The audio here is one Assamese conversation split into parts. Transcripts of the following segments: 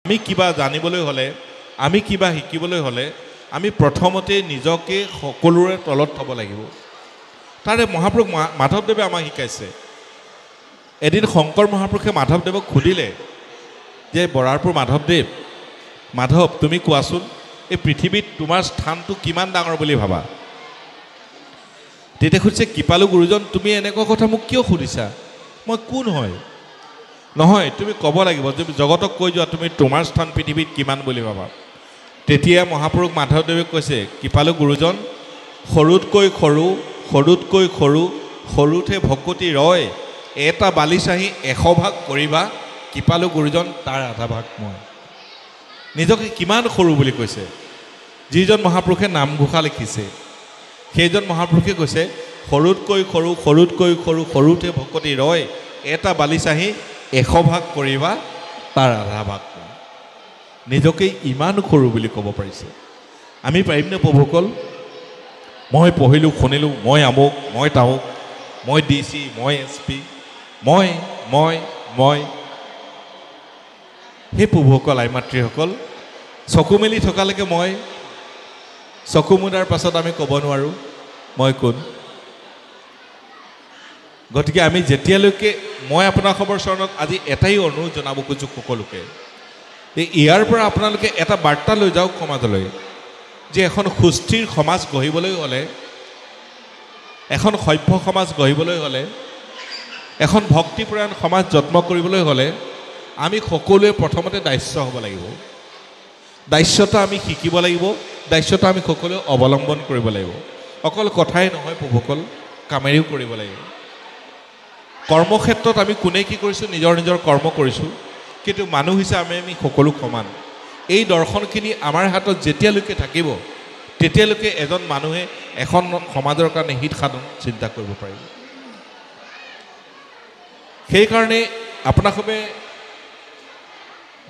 আমি কিবা জানিবলৈ হ'লে আমি কিবা শিকিবলৈ হ'লে আমি প্ৰথমতে নিজকে সকলোৰে তলত থ'ব লাগিব তাৰে মহাপুৰুষ মাধৱদেৱে আমাক শিকাইছে এদিন শংকৰ মহাপুৰুষে মাধৱদেৱক সুধিলে যে বৰাৰপুৰ মাধৱ তুমি কোৱাচোন এই পৃথিৱীত তোমাৰ স্থানটো কিমান ডাঙৰ বুলি ভাবা তেতিয়া সুধিছে কৃপালু গুৰুজন তুমি এনেকুৱা কথা মোক কিয় সুধিছা মই কোন হয় নহয় তুমি ক'ব লাগিব যে জগতক কৈ যোৱা তুমি তোমাৰ স্থান পৃথিৱীত কিমান বুলি ভাবা তেতিয়া মহাপুৰুষ মাধৱদেৱে কৈছে কৃপালু গুৰুজন সৰুতকৈ সৰু সৰুতে ভকতি ৰয় এটা বালিচাহি 100 ভাগ কৰিবা কৃপালু গুৰুজন তাৰ আধা ভাগ মই নিজকে কিমান সৰু বুলি কৈছে যিজন মহাপুৰুষে নামঘোষা লিখিছে সেইজন মহাপুৰুষে কৈছে সৰুতকৈ সৰুতে ভকতি ৰয় এটা বালিচাহি 100 ভাগ কৰিবা তাৰ আধা ভাগ নিজকে ইমান সৰু বুলি ক'ব পাৰিছে আমি পাৰিমনে প্ৰভুসকল মই পঢ়িলোঁ শুনিলোঁ মই আমুক মই তামুক মই DC মই SP মই হে প্ৰভুসকল আই মাতৃসকল চকু মেলি থকালৈকে মই চকু মুদাৰ পাছত আমি ক'ব নোৱাৰোঁ মই কোন গতিকে আমি যেতিয়ালৈকে মই আপোনালোকৰ চৰণত আজি এটাই অনুৰোধ জনাব খোজোঁ সকলোকে ইয়াৰ পৰা আপোনালোকে এটা বাৰ্তা লৈ যাওক সমাজলৈ যে এখন সুস্থিৰ সমাজ গঢ়িবলৈ হ'লে এখন সভ্য সমাজ গঢ়িবলৈ হ'লে এখন ভক্তিপৰায়ণ সমাজ যত্ন কৰিবলৈ হ'লে আমি সকলোৱে প্ৰথমতে দায়িত্ব হ'ব লাগিব দায়িত্বতা আমি শিকিব লাগিব দায়িত্বতা আমি সকলোৱে অৱলম্বন কৰিব লাগিব অকল কথাই নহয় প্ৰভুসকল কামেৰেও কৰিব লাগিব কৰ্মক্ষেত্ৰত আমি কোনে কি কৰিছোঁ নিজৰ কৰ্ম কৰিছোঁ কিন্তু মানুহ হিচাপে আমি সকলো সমান এই দৰ্শনখিনি আমাৰ হাতত যেতিয়ালৈকে থাকিব তেতিয়ালৈকে এজন মানুহে এখন সমাজৰ কাৰণে হিত সাধন চিন্তা কৰিব পাৰিব সেইকাৰণে আপোনালোকে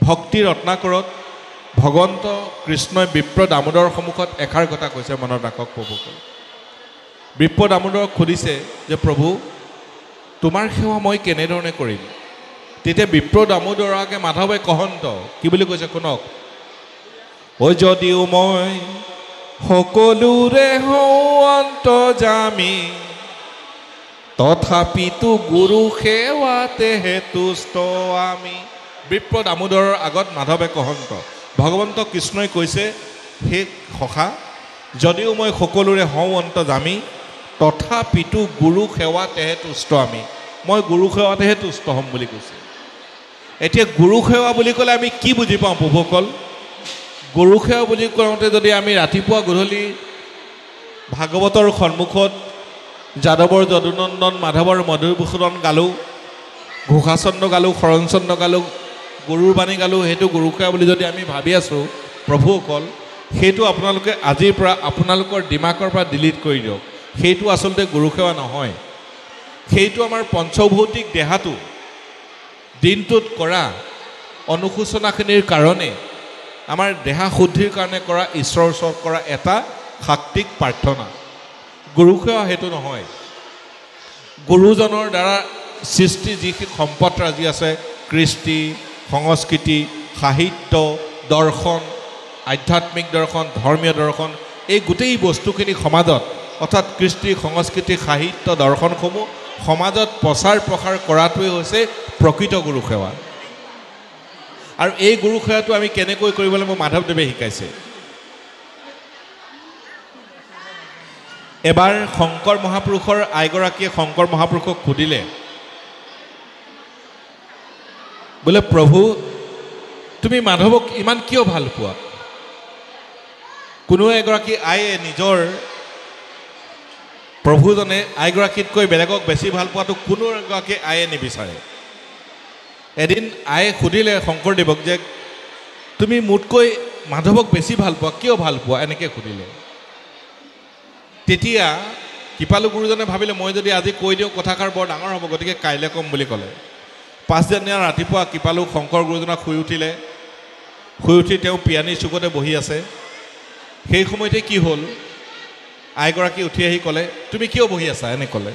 ভক্তি ৰত্নাকৰত ভগৱন্ত কৃষ্ণই বিপ্ৰ দামোদৰ সন্মুখত এষাৰ কথা কৈছে মনত ৰাখক প্ৰভুসকল বিপ্ৰ দামোদৰক সুধিছে যে প্ৰভু তোমাৰ সেৱা মই কেনেধৰণে কৰিম তেতিয়া বিপ্ৰ দামোদৰকে মাধৱে কহন্ত কি বুলি কৈছে শুনক ঐ যদিও মই সকলোৰে হওঁ অন্তৰ্যামী তথাপিতো গুৰু সেৱাতেহে তুষ্ট আমি বিপ্ৰ দামোদৰৰ আগত মাধৱে কহন্ত ভগৱন্ত কৃষ্ণই কৈছে হে সখা যদিও মই সকলোৰে হওঁ অন্তৰ্যামী তথাপিতো গুৰু সেৱাতেহে তুষ্ট আমি মই গুৰু সেৱাতেহে তুষ্ট হ'ম বুলি কৈছে এতিয়া গুৰু সেৱা বুলি ক'লে আমি কি বুজি পাওঁ প্ৰভুসকল গুৰু সেৱা বুলি কওঁতে যদি আমি ৰাতিপুৱা গধূলি ভাগৱতৰ সন্মুখত যাদৱৰ যদুনন্দন মাধৱৰ মধুৰভূষণ গালোঁ ঘোষাচন্দ্ৰ গালোঁ শৰণচন্দ্ৰ গালোঁ গুৰুৰ বাণী গালোঁ সেইটো গুৰু সেৱা বুলি যদি আমি ভাবি আছোঁ প্ৰভুসকল সেইটো আপোনালোকে আজিৰ পৰা আপোনালোকৰ দিমাগৰ পৰা ডিলিট কৰি দিয়ক সেইটো আচলতে গুৰু সেৱা নহয় সেইটো আমাৰ পঞ্চভৌতিক দেহাটো দিনটোত কৰা অনুশোচনাখিনিৰ কাৰণে আমাৰ দেহা শুদ্ধিৰ কাৰণে কৰা ঈশ্বৰৰ ওচৰত কৰা এটা শাক্তিক প্ৰাৰ্থনা গুৰু সেৱা সেইটো নহয় গুৰুজনৰ দ্বাৰা সৃষ্টি যিখিনি সম্পদৰাজি আছে কৃষ্টি সংস্কৃতি সাহিত্য দৰ্শন আধ্যাত্মিক দৰ্শন ধৰ্মীয় দৰ্শন এই গোটেই বস্তুখিনি সমাজত অৰ্থাৎ কৃষ্টি সংস্কৃতি সাহিত্য দৰ্শনসমূহ সমাজত প্ৰচাৰ প্ৰসাৰ কৰাটোৱে হৈছে প্ৰকৃত গুৰু সেৱা আৰু এই গুৰু সেৱাটো আমি কেনেকৈ কৰিবলৈ মোক মাধৱদেৱে শিকাইছে এবাৰ শংকৰ মহাপুৰুষৰ আইগৰাকীয়ে শংকৰ মহাপুৰুষক সুধিলে বোলে প্ৰভু তুমি মাধৱক ইমান কিয় ভাল পোৱা কোনো এগৰাকী আয়ে নিজৰ প্ৰভুজনে আইগৰাকীতকৈ বেলেগক বেছি ভাল পোৱাটো কোনো এগৰাকী আয়ে নিবিচাৰে এদিন আয়ে সুধিলে শংকৰদেৱক যে তুমি মোতকৈ মাধৱক বেছি ভাল পোৱা কিয় ভাল পোৱা এনেকৈ সুধিলে তেতিয়া কৃপালু গুৰুজনে ভাবিলে মই যদি আজি কৈ দিওঁ কথাষাৰ বৰ ডাঙৰ হ'ব গতিকে কাইলৈ ক'ম বুলি ক'লে পাছদিনা ৰাতিপুৱা কৃপালু শংকৰ গুৰুজনাক শুই উঠি তেওঁ পিয়ানীৰ চুকতে বহি আছে সেই সময়তে কি হ'ল আইগৰাকী উঠি আহি ক'লে তুমি কিয় বহি আছা এনে ক'লে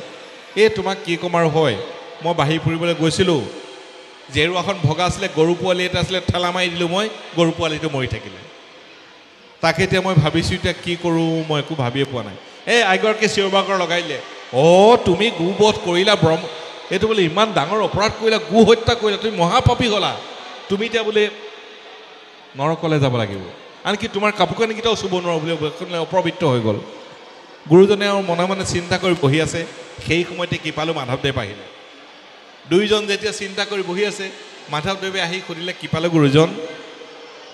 এই তোমাক কি ক'ম আৰু হয় মই বাহিৰ ফুৰিবলৈ গৈছিলোঁ জেৰুৱাখন ভগা আছিলে গৰু পোৱালি এটা আছিলে ঠেলা মাৰি দিলোঁ মই গৰু পোৱালিটো মৰি থাকিলে তাকে এতিয়া মই ভাবিছোঁ এতিয়া কি কৰোঁ মই একো ভাবিয়ে পোৱা নাই এই আইগৰাকী চিঞৰ-বাখৰ লগাই দিলে তুমি গোবধ কৰিলা এইটো বোলে ইমান ডাঙৰ অপৰাধ কৰিলা গো হত্যা কৰিলা তুমি মহাপাপী হ'লা তুমি এতিয়া বোলে নৰকলৈ যাব লাগিব আনকি তোমাৰ কাপোৰ কানিকেইটাও চুব নোৱাৰো বুলি অপবিত্ৰ হৈ গ'ল গুৰুজনে আৰু মনে মনে চিন্তা কৰি বহি আছে সেই সময়তে কৃপালু মাধৱদেৱ আহিলে দুইজন যেতিয়া চিন্তা কৰি বহি আছে মাধৱদেৱে আহি সুধিলে কৃপালু গুৰুজন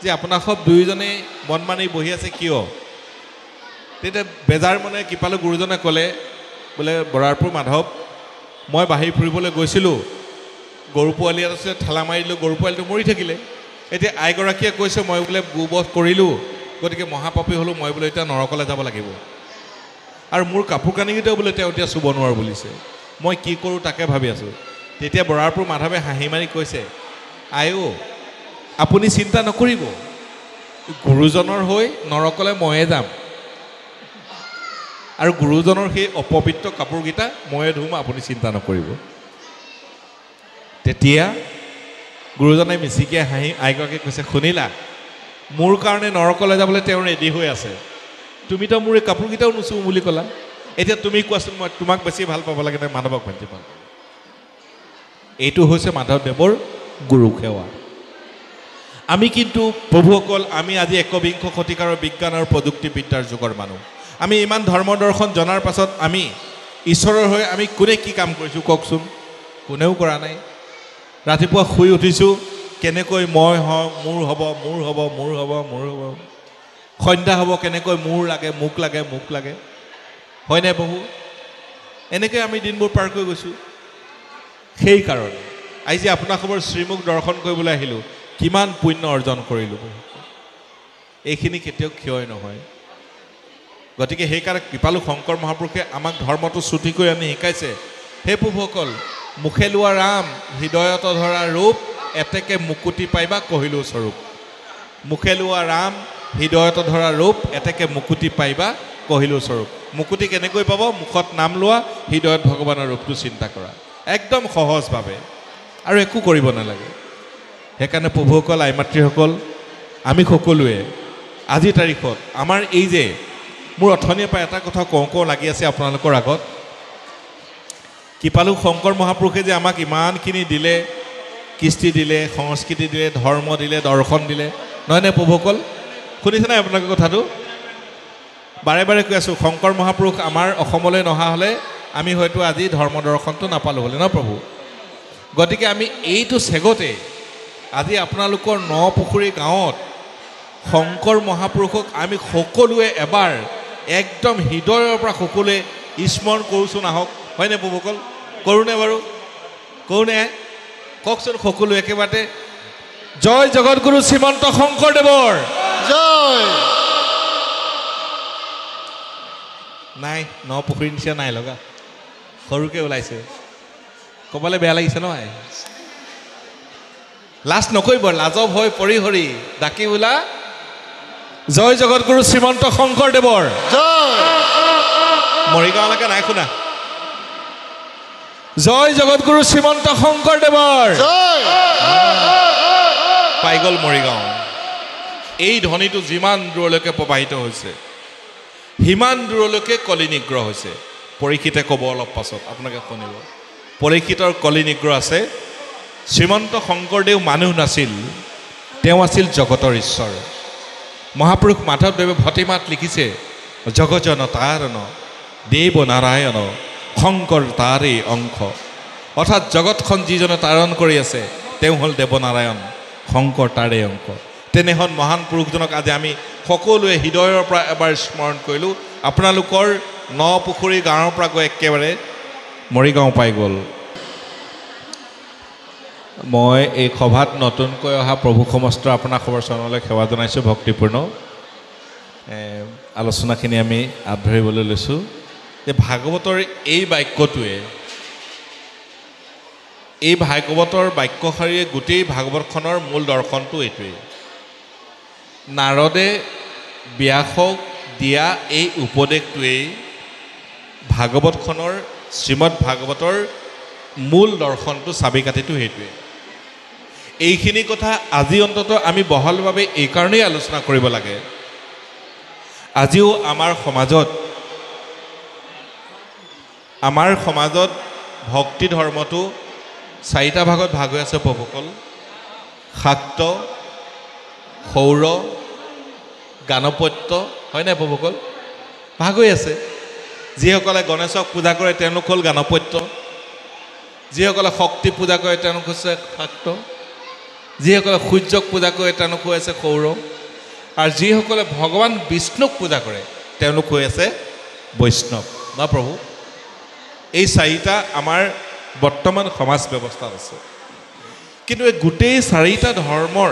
যে আপোনাক সব দুইজনে মন মানি বহি আছে কিয় তেতিয়া বেজাৰ মনে কৃপালু গুৰুজনে ক'লে বোলে বৰাৰপুৰ মাধৱ মই বাহিৰ ফুৰিবলৈ গৈছিলোঁ গৰু পোৱালি এটা আছিলে ঠেলা মাৰি দিলোঁ গৰু পোৱালিটো মৰি থাকিলে এতিয়া আইগৰাকীয়ে কৈছে মই বোলে গোবধ কৰিলোঁ গতিকে মহাপাপী হ'লোঁ মই বোলে এতিয়া নৰকলৈ যাব লাগিব আৰু মোৰ কাপোৰ কানিকেইটাও বোলে তেওঁ এতিয়া চুব নোৱাৰোঁ বুলিছে মই কি কৰোঁ তাকে ভাবি আছোঁ তেতিয়া বৰাৰপুৰ মাধৱে হাঁহি মাৰি কৈছে আইও আপুনি চিন্তা নকৰিব গুৰুজনৰ হৈ নৰকলৈ ময়ে যাম আৰু গুৰুজনৰ সেই অপবিত্ৰ কাপোৰকেইটা ময়ে ধুম আপুনি চিন্তা নকৰিব তেতিয়া গুৰুজনে মিচিকিয়ে হাঁহি আইগৰাকীক কৈছে শুনিলা মোৰ কাৰণে নৰকলৈ যাবলৈ তেওঁ ৰেডি হৈ আছে তুমিতো মোৰ এই কাপোৰকেইটাও নুচুওঁ বুলি ক'লা এতিয়া তুমি কোৱাচোন মই তোমাক বেছি ভাল পাব লাগে নে মাধৱক বেছি ভাল এইটো হৈছে মাধৱদেৱৰ গুৰু সেৱা আমি কিন্তু প্ৰভুসকল আমি আজি একবিংশ শতিকাৰ বিজ্ঞান আৰু প্ৰযুক্তিবিদ্যাৰ যুগৰ মানুহ আমি ইমান ধৰ্ম দৰ্শন জনাৰ পাছত আমি ঈশ্বৰৰ হৈ আমি কোনে কি কাম কৰিছোঁ কওকচোন কোনেও কৰা নাই ৰাতিপুৱা শুই উঠিছোঁ কেনেকৈ মই হওঁ মোৰ হ'ব সন্ধ্যা হ'ব কেনেকৈ মোৰ লাগে মোক লাগে হয়নে বহু এনেকৈ আমি দিনবোৰ পাৰ কৰি গৈছোঁ সেইকাৰণে আজি আপোনালোকৰ শ্ৰীমুখ দৰ্শন কৰিবলৈ আহিলোঁ কিমান পুণ্য অৰ্জন কৰিলোঁ এইখিনি কেতিয়াও ক্ষয় নহয় গতিকে সেইকাৰণে কৃপালু শংকৰ মহাপুৰুষে আমাক ধৰ্মটো চুটি কৰি আনি শিকাইছে হে প্ৰভুসকল মুখে লোৱা ৰাম হৃদয়ত ধৰা ৰূপ এতেকে মুকুতি পাইবা কহিলো স্বৰূপ মুখে লোৱা ৰাম হৃদয়ত ধৰা ৰূপ এতেকে মুকুতি পাইবা কহিলো স্বৰূপ মুকুতি কেনেকৈ পাব মুখত নাম লোৱা হৃদয়ত ভগৱানৰ ৰূপটো চিন্তা কৰা একদম সহজভাৱে আৰু একো কৰিব নালাগে সেইকাৰণে প্ৰভুসকল আই মাতৃসকল আমি সকলোৱে আজি তাৰিখত আমাৰ এই যে মোৰ অথনিৰ পৰা এটা কথা কওঁ লাগি আছে আপোনালোকৰ আগত কৃপালু শংকৰ মহাপুৰুষে যে আমাক ইমানখিনি দিলে কৃষ্টি দিলে সংস্কৃতি দিলে ধৰ্ম দিলে দৰ্শন দিলে নহয়নে প্ৰভুসকল শুনিছে নাই আপোনালোকৰ কথাটো বাৰে বাৰে কৈ আছোঁ শংকৰ মহাপুৰুষ আমাৰ অসমলৈ নহা হ'লে আমি হয়তো আজি ধৰ্ম দৰ্শনটো নাপালোঁ হ'লে ন প্ৰভু গতিকে আমি এইটো চেগতে আজি আপোনালোকৰ নপুখুৰী গাঁৱত শংকৰ মহাপুৰুষক আমি সকলোৱে এবাৰ একদম হৃদয়ৰ পৰা সকলোৱে স্মৰণ কৰোঁচোন আহক হয়নে প্ৰভুসকল কৰোঁনে বাৰু কৰোঁনে কওকচোন সকলো একেবাৰতে জয় জগতগুৰু শ্ৰীমন্ত শংকৰদেৱৰ জয় নাই নপুখুৰীৰ নিচিনা নাই লগা সৰুকৈ ওলাইছে ক'বলৈ বেয়া লাগিছে নহয় লাজ নকৰিব লাজৰ ভয় পৰিহৰি ডাকি বোলা জয় জগতগুৰু শ্ৰীমন্ত শংকৰদেৱৰ জয় মৰিগাঁৱলৈকে নাই শুনা জয় জগতগুৰু শ্ৰীমন্ত শংকৰদেৱৰ জয় পাই গ'ল মৰিগাঁও এই ধ্বনিটো যিমান দূৰলৈকে প্ৰবাহিত হৈছে সিমান দূৰলৈকে কলি নিগ্ৰহ হৈছে পৰীক্ষিতে ক'ব অলপ পাছত আপোনালোকে শুনিব পৰীক্ষিতৰ কলি নিগ্ৰহ আছে শ্ৰীমন্ত শংকৰদেৱ মানুহ নাছিল তেওঁ আছিল জগতৰ ঈশ্বৰ মহাপুৰুষ মাধৱদেৱে ভতিমাত লিখিছে জগজন তাৰণ দেৱ নাৰায়ণ শংকৰ তাৰে অংশ অৰ্থাৎ জগতখন যিজনে তাৰণ কৰি আছে তেওঁ হ'ল দেৱনাৰায়ণ শংকৰ তাৰে অংশ তেনেহন মহান পুৰুষজনক আজি আমি সকলোৱে হৃদয়ৰ পৰা এবাৰ স্মৰণ কৰিলোঁ আপোনালোকৰ নপুখুৰী গাঁৱৰ পৰা গৈ একেবাৰে মৰিগাঁও পাই গ'ল মই এই সভাত নতুনকৈ অহা প্ৰভু সমস্ত আপোনাৰ খবৰ চৰণলৈ সেৱা জনাইছোঁ ভক্তিপূৰ্ণ আলোচনাখিনি আমি আগবাঢ়িবলৈ লৈছোঁ যে ভাগৱতৰ এই বাক্যটোৱে এই ভাগৱতৰ বাক্যশাৰীয়ে গোটেই ভাগৱতখনৰ মূল দৰ্শনটো এইটোৱেই নাৰদে ব্যাসক দিয়া এই উপদেশটোৱেই ভাগৱতখনৰ শ্ৰীমদ ভাগৱতৰ মূল দৰ্শনটো চাবিকাঠিটো সেইটোৱে এইখিনি কথা আজি অন্তত আমি বহলভাৱে এই কাৰণেই আলোচনা কৰিব লাগে। আজিও আমাৰ সমাজত ভক্তি ধৰ্মটো 4টা ভাগত ভাগ হৈ আছে প্ৰভুসকল। শাক্ত, সৌৰ, গানপত্য, হয় নাই প্ৰভুসকল? ভাগ হৈ আছে। যিসকলে গণেশক পূজা কৰে তেওঁলোক হ'ল গানপত্য, যিসকলে শক্তি পূজা কৰে তেওঁলোক হৈছে শাক্ত, যিসকলে সূৰ্যক পূজা কৰে তেওঁলোক হৈ আছে সৌৰ, আৰু যিসকলে ভগৱান বিষ্ণুক পূজা কৰে তেওঁলোক হৈ আছে বৈষ্ণৱ। না প্ৰভু, এই 4টা আমাৰ বৰ্তমান সমাজ ব্যৱস্থাত আছে। কিন্তু এই গোটেই 4টা ধৰ্মৰ,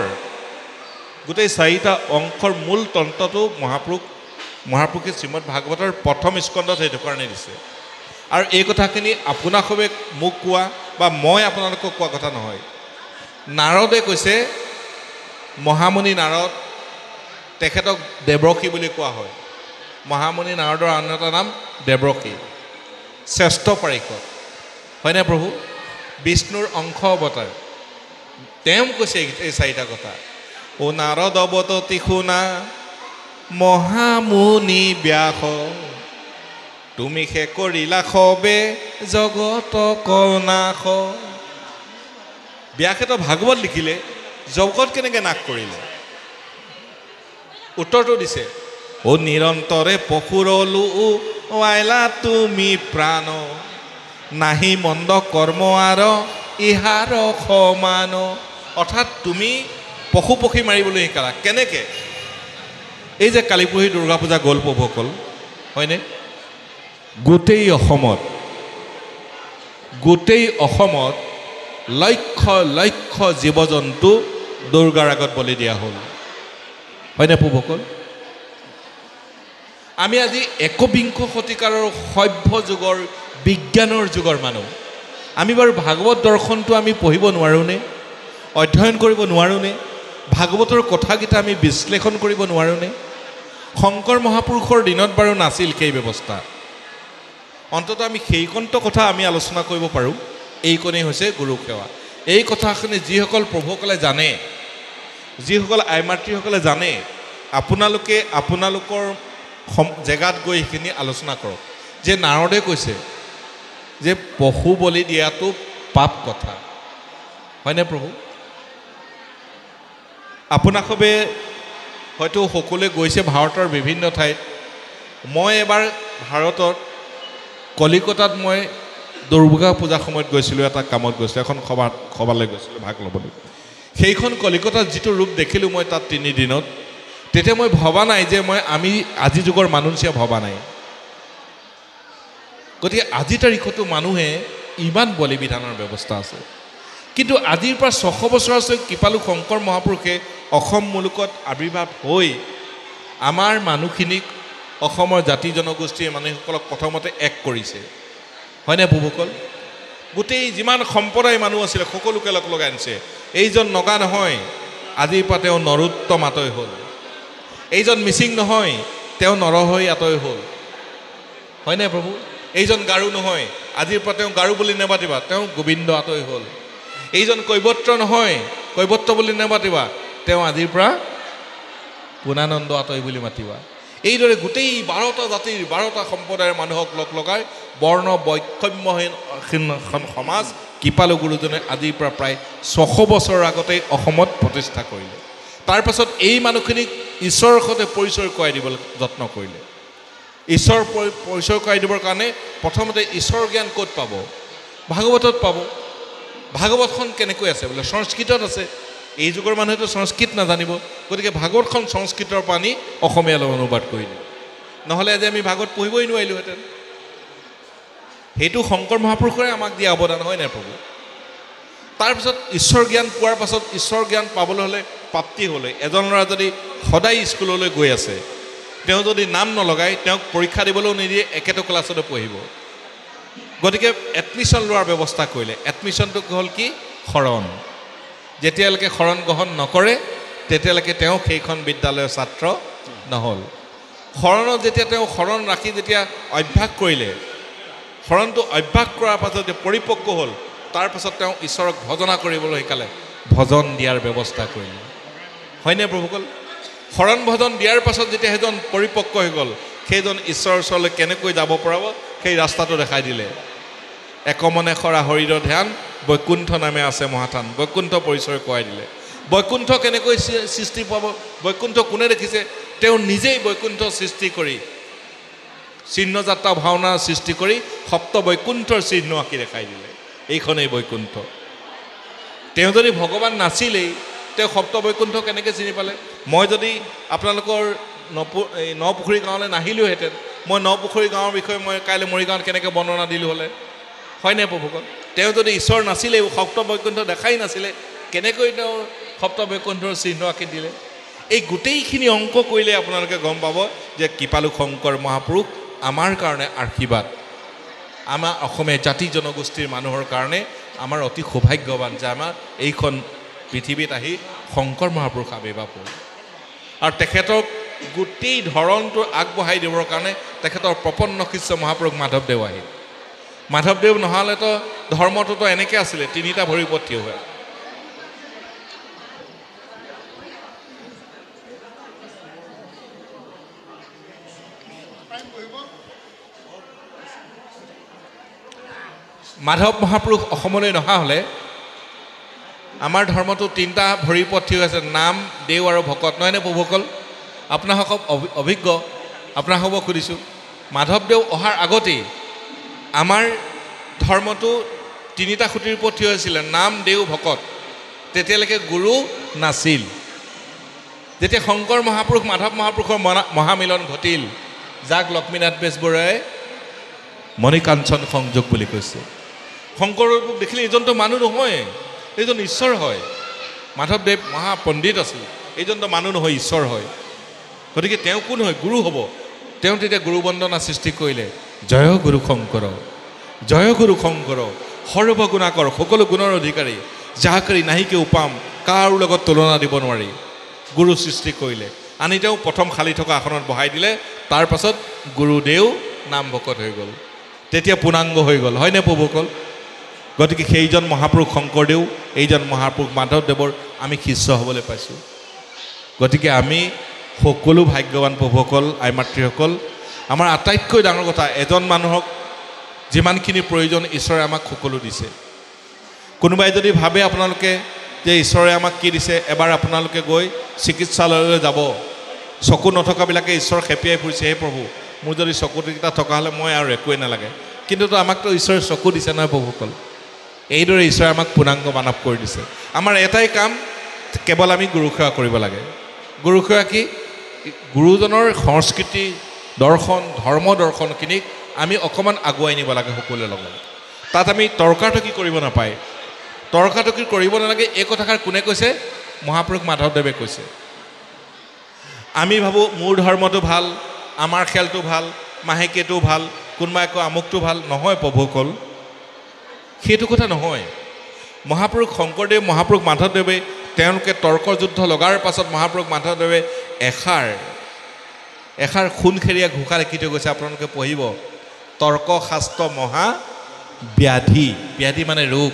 গোটেই 4টা অংশৰ মূল তন্ত্ৰটো মহাপুৰুষে শ্ৰীমদ ভাগৱতৰ প্ৰথম স্কন্ধত সেইটো কাৰণে দিছে। আৰু এই কথাখিনি আপোনাসৱে মোক কোৱা বা মই আপোনালোকক কোৱা কথা নহয়। নাৰদে কৈছে, মহামুনি নাৰদ, তেখেতক দেৱৰ্ষি বুলি কোৱা হয়। মহামুনি নাৰদৰ আন এটা নাম দেৱৰ্ষি, শ্ৰেষ্ঠ পাৰিষদ, হয়নে প্ৰভু? বিষ্ণুৰ অংশ অৱতাৰ। তেওঁ কৈছে এই 4টা কথা। ও নাৰদ অৱততি শুনা মহামুনি ব্যাস, তুমি সে কৰিলা সবে জগত কনাশ। ব্যাসেতো ভাগৱত লিখিলে, জগত কেনেকৈ নাশ কৰিলে? উত্তৰটো দিছে, ও নিৰন্তৰে পশুৰলো ৱাইলা তুমি প্ৰাণ, নাহি মন্দ কৰ্ম আৰ ইহাৰ সমান। অৰ্থাৎ তুমি পশু পক্ষী মাৰিবলৈ শিকালা। কেনেকৈ? এই যে কালি পৰহি দুৰ্গা পূজা গ'ল প্ৰভুসকল, হয়নে? গোটেই অসমত লক্ষ লক্ষ জীৱ জন্তু দুৰ্গাৰ আগত বলি দিয়া হ'ল, হয়নে প্ৰভুসকল? আমি আজি 21 শতিকাৰৰ সভ্য যুগৰ, বিজ্ঞানৰ যুগৰ মানুহ। আমি বাৰু ভাগৱত দৰ্শনটো আমি পঢ়িব নোৱাৰোঁনে? অধ্যয়ন কৰিব নোৱাৰোঁনে? ভাগৱতৰ কথাকেইটা আমি বিশ্লেষণ কৰিব নোৱাৰোঁনে? শংকৰ মহাপুৰুষৰ দিনত বাৰু নাছিল সেই ব্যৱস্থা। অন্ততঃ আমি সেইকণটো কথা আমি আলোচনা কৰিব পাৰোঁ। এইকণেই হৈছে গুৰু সেৱা। এই কথাখিনি যিসকল প্ৰভুসকলে জানে, যিসকল আই মাতৃসকলে জানে, আপোনালোকে আপোনালোকৰ জেগাত গৈ সেইখিনি আলোচনা কৰক। যে নাৰদে কৈছে যে পশু বলি দিয়াটো পাপ কথা, হয়নে প্ৰভু? আপোনাসৱে হয়তো সকলোৱে গৈছে ভাৰতৰ বিভিন্ন ঠাইত। মই এবাৰ ভাৰতত কলিকতাত মই দুৰ্গা পূজাৰ সময়ত গৈছিলোঁ, এটা কামত গৈছিলোঁ, এখন সভালৈ গৈছিলোঁ ভাগ ল'বলৈ। সেইখন কলিকতাত যিটো ৰূপ দেখিলোঁ মই তাত 3 দিনত, তেতিয়া মই ভবা নাই যে আমি আজি যুগৰ মানুহ নিচিনা ভবা নাই। গতিকে আজিৰ তাৰিখতো মানুহে ইমান বলি বিধানৰ ব্যৱস্থা আছে। কিন্তু আজিৰ পৰা 600 বছৰ আছে কৃপালু শংকৰ মহাপুৰুষে অসম মুলুকত আৱিৰ্ভাৱ হৈ আমাৰ মানুহখিনিক, অসমৰ জাতি জনগোষ্ঠীৰ মানুহসকলক প্ৰথমতে এক কৰিছে, হয়নে প্ৰভুসকল? গোটেই যিমান সম্প্ৰদায় মানুহ আছিলে সকলোকে লগ লগাই আনিছে। এইজন নগা নহয়, আজিৰ পৰা তেওঁ নৰোত্তম আতৈ হ'ল। এইজন মিচিং নহয়, তেওঁ নৰহৰি আতৈ হ'ল, হয়নে প্ৰভু? এইজন গাৰো নহয়, আজিৰ পৰা তেওঁ গাৰো বুলি নেমাতিবা, তেওঁ গোবিন্দ আতৈ হ'ল। এইজন কৈৱত্ৰ নহয়, কৈৱত্ৰ বুলি নেমাতিবা, তেওঁ আজিৰ পৰা পুনানন্দ আতৈ বুলি মাতিবা। এইদৰে গোটেই 12টা জাতিৰ 12টা সম্প্ৰদায়ৰ মানুহক লগ লগাই বৰ্ণ বৈষম্যহীন সমাজ কৃপালু গুৰুজনে আজিৰ পৰা প্ৰায় 600 বছৰৰ আগতেই অসমত প্ৰতিষ্ঠা কৰিলে। তাৰপাছত এই মানুহখিনিক ঈশ্বৰৰ সৈতে পৰিচয় কৰাই দিবলৈ যত্ন কৰিলে। ঈশ্বৰ পৰিচয় কৰাই দিবৰ কাৰণে প্ৰথমতে ঈশ্বৰ জ্ঞান ক'ত পাব? ভাগৱতত পাব। ভাগৱতখন কেনেকৈ আছে বোলে? সংস্কৃতত আছে। এই যুগৰ মানুহেতো সংস্কৃত নাজানিব, গতিকে ভাগৱতখন সংস্কৃতৰ পৰা আনি অসমীয়ালৈ অনুবাদ কৰিলে। নহ'লে আজি আমি ভাগৱত পঢ়িবই নোৱাৰিলোহেঁতেন। সেইটো শংকৰ মহাপুৰুষৰে আমাক দিয়া অৱদান, হয় নাই প্ৰভু? তাৰপিছত ঈশ্বৰ জ্ঞান পোৱাৰ পাছত, ঈশ্বৰ জ্ঞান পাবলৈ হ'লে প্ৰাপ্তি হ'লে, এজন ল'ৰা যদি সদায় স্কুললৈ গৈ আছে, তেওঁ যদি নাম নলগায়, তেওঁক পৰীক্ষা দিবলৈও নিদিয়ে, একেটো ক্লাছতে পঢ়িব। গতিকে এডমিশ্যন লোৱাৰ ব্যৱস্থা কৰিলে। এডমিশ্যনটো হ'ল কি? শৰণ। যেতিয়ালৈকে শৰণ গ্ৰহণ নকৰে তেতিয়ালৈকে তেওঁ সেইখন বিদ্যালয়ৰ ছাত্ৰ নহ'ল। শৰণত যেতিয়া তেওঁ শৰণ ৰাখি যেতিয়া অভ্যাস কৰিলে, শৰণটো অভ্যাস কৰাৰ পাছত যে পৰিপক্ক হ'ল, তাৰপাছত তেওঁ ঈশ্বৰক ভজনা কৰিবলৈ শিকালে। ভজন দিয়াৰ ব্যৱস্থা কৰিলে হয়নে প্ৰভুসকল শৰণ ভজন দিয়াৰ পাছত যেতিয়া সেইজন পৰিপক্ক হৈ গ'ল সেইজন ঈশ্বৰৰ ওচৰলৈ কেনেকৈ যাব পৰাব সেই ৰাস্তাটো দেখাই দিলে একমনে খৰা শৰীৰ ধ্যান বৈকুণ্ঠ নামে আছে মহাথান বৈকুণ্ঠ পৰিচয় কোৱাই দিলে বৈকুণ্ঠ কেনেকৈ সৃষ্টি পাব বৈকুণ্ঠ কোনে দেখিছে তেওঁ নিজেই বৈকুণ্ঠ সৃষ্টি কৰি চিহ্নযাত্ৰা ভাওনাৰ সৃষ্টি কৰি সপ্ত বৈকুণ্ঠৰ চিহ্ন আঁকি দেখাই দিলে এইখনেই বৈকুণ্ঠ তেওঁ যদি ভগৱান নাছিলেই তেওঁ সপ্ত বৈকুণ্ঠ কেনেকৈ চিনি পালে মই যদি আপোনালোকৰ নপুখুৰী গাঁৱলৈ নাহিলোহেঁতেন মই নপুখুৰী গাঁৱৰ বিষয়ে মই কাইলৈ মৰিগাঁৱত কেনেকৈ বৰ্ণনা দিলোঁ হ'লে হয়নে প্ৰভুসকল তেওঁ যদি ঈশ্বৰ নাছিলেই সপ্ত বৈকুণ্ঠ দেখাই নাছিলে কেনেকৈ তেওঁ সপ্ত বৈকুণ্ঠৰ চিহ্ন আঁকি দিলে এই গোটেইখিনি অংক কৰিলে আপোনালোকে গম পাব যে কৃপালু শংকৰ মহাপুৰুষ আমাৰ কাৰণে আশীৰ্বাদ আমাৰ অসমীয়া জাতি জনগোষ্ঠীৰ মানুহৰ কাৰণে আমাৰ অতি সৌভাগ্যৱান যে আমাৰ এইখন পৃথিৱীত আহি শংকৰ মহাপুৰুষ আৱিৰ্ভাৱ হ'ল আৰু তেখেতক গোটেই ধৰণটো আগবঢ়াই দিবৰ কাৰণে তেখেতৰ প্ৰপন্ন শিষ্য মহাপুৰুষ মাধৱদেৱ আহিল মাধৱদেৱ নহ'লেতো ধৰ্মটোতো এনেকৈ আছিলে তিনিটা ভৰি ওপৰত থিয় হৈ মাধৱ মহাপুৰুষ অসমলৈ নহা হ'লে আমাৰ ধৰ্মটো তিনিটা ভৰিৰ ওপৰত থিয় আছে নাম দেও আৰু ভকত নহয়নে প্ৰভুসকল আপোনাসকল অভিজ্ঞ আপোনাসকলক সুধিছোঁ মাধৱদেৱ অহাৰ আগতেই আমাৰ ধৰ্মটো তিনিটা খুঁটিৰ ওপৰত থিয় হৈছিলে নাম দেও ভকত তেতিয়ালৈকে গুৰু নাছিল যেতিয়া শংকৰ মহাপুৰুষ মাধৱ মহাপুৰুষৰ মহামিলন ঘটিল যাক লক্ষ্মীনাথ বেজবৰুৱাই মণিকাঞ্চন সংযোগ বুলি কৈছে শংকৰক দেখিলে এইজনটো মানুহ নহয় এইজন ঈশ্বৰ হয় মাধৱদেৱ মহাপণ্ডিত আছিল এইজনটো মানুহ নহয় ঈশ্বৰ হয় গতিকে তেওঁ কোন হয় গুৰু হ'ব তেওঁ তেতিয়া গুৰু বন্দনা সৃষ্টি কৰিলে জয় গুৰু শংকৰ সৰ্বগুণাকৰ সকলো গুণৰ অধিকাৰী যাহাকাৰী নাহিকে উপাম কাৰো লগত তুলনা দিব নোৱাৰি গুৰু সৃষ্টি কৰিলে আনি তেওঁ প্ৰথম খালী থকা আসনত বহাই দিলে তাৰ পাছত গুৰুদেও নাম ভকত হৈ গ'ল তেতিয়া পূৰ্ণাংগ হৈ গ'ল হয়নে প্ৰভুসকল গতিকে সেইজন মহাপুৰুষ শংকৰদেৱ এইজন মহাপুৰুষ মাধৱদেৱৰ আমি শিষ্য হ'বলৈ পাইছোঁ গতিকে আমি সকলো ভাগ্যৱান প্ৰভুসকল আই মাতৃসকল আমাৰ আটাইতকৈ ডাঙৰ কথা এজন মানুহক যিমানখিনি প্ৰয়োজন ঈশ্বৰে আমাক সকলো দিছে কোনোবাই যদি ভাবে আপোনালোকে যে ঈশ্বৰে আমাক কি দিছে এবাৰ আপোনালোকে গৈ চিকিৎসালয়লৈ যাব চকু নথকাবিলাকে ঈশ্বৰ খেপিয়াই ফুৰিছে হে প্ৰভু মোৰ যদি চকুকেইটা থকা হ'লে মই আৰু একোৱেই নালাগে কিন্তু আমাকতো ঈশ্বৰে চকু দিছে নহয় প্ৰভুসকল এইদৰে ঈশ্বৰে আমাক পূৰ্ণাংগ মানৱ কৰি দিছে আমাৰ এটাই কাম কেৱল আমি গুৰু সেৱা কৰিব লাগে গুৰু সেৱা কি গুৰুজনৰ সংস্কৃতি দৰ্শন ধৰ্ম দৰ্শনখিনিক আমি অকণমান আগুৱাই নিব লাগে সকলোৰে লগত তাত আমি তৰ্কাতৰ্কি কৰিব নাপায় তৰ্কাতৰ্কি কৰিব নালাগে এই কথাষাৰ কোনে কৈছে মহাপুৰুষ মাধৱদেৱে কৈছে আমি ভাবোঁ মোৰ ধৰ্মটো ভাল আমাৰ খেলটো ভাল মাহেকীয়াটো ভাল কোনোবাই কয় আমুকটো ভাল নহয় প্ৰভুসকল সেইটো কথা নহয় মহাপুৰুষ শংকৰদেৱ মহাপুৰুষ মাধৱদেৱে তেওঁলোকে তৰ্ক যুদ্ধ লগাৰ পাছত মহাপুৰুষ মাধৱদেৱে এষাৰ সোণখেৰীয়া ঘোষা লিখি থৈ গৈছে আপোনালোকে পঢ়িব তৰ্ক শাস্ত্ৰ মহা ব্যাধি মানে ৰোগ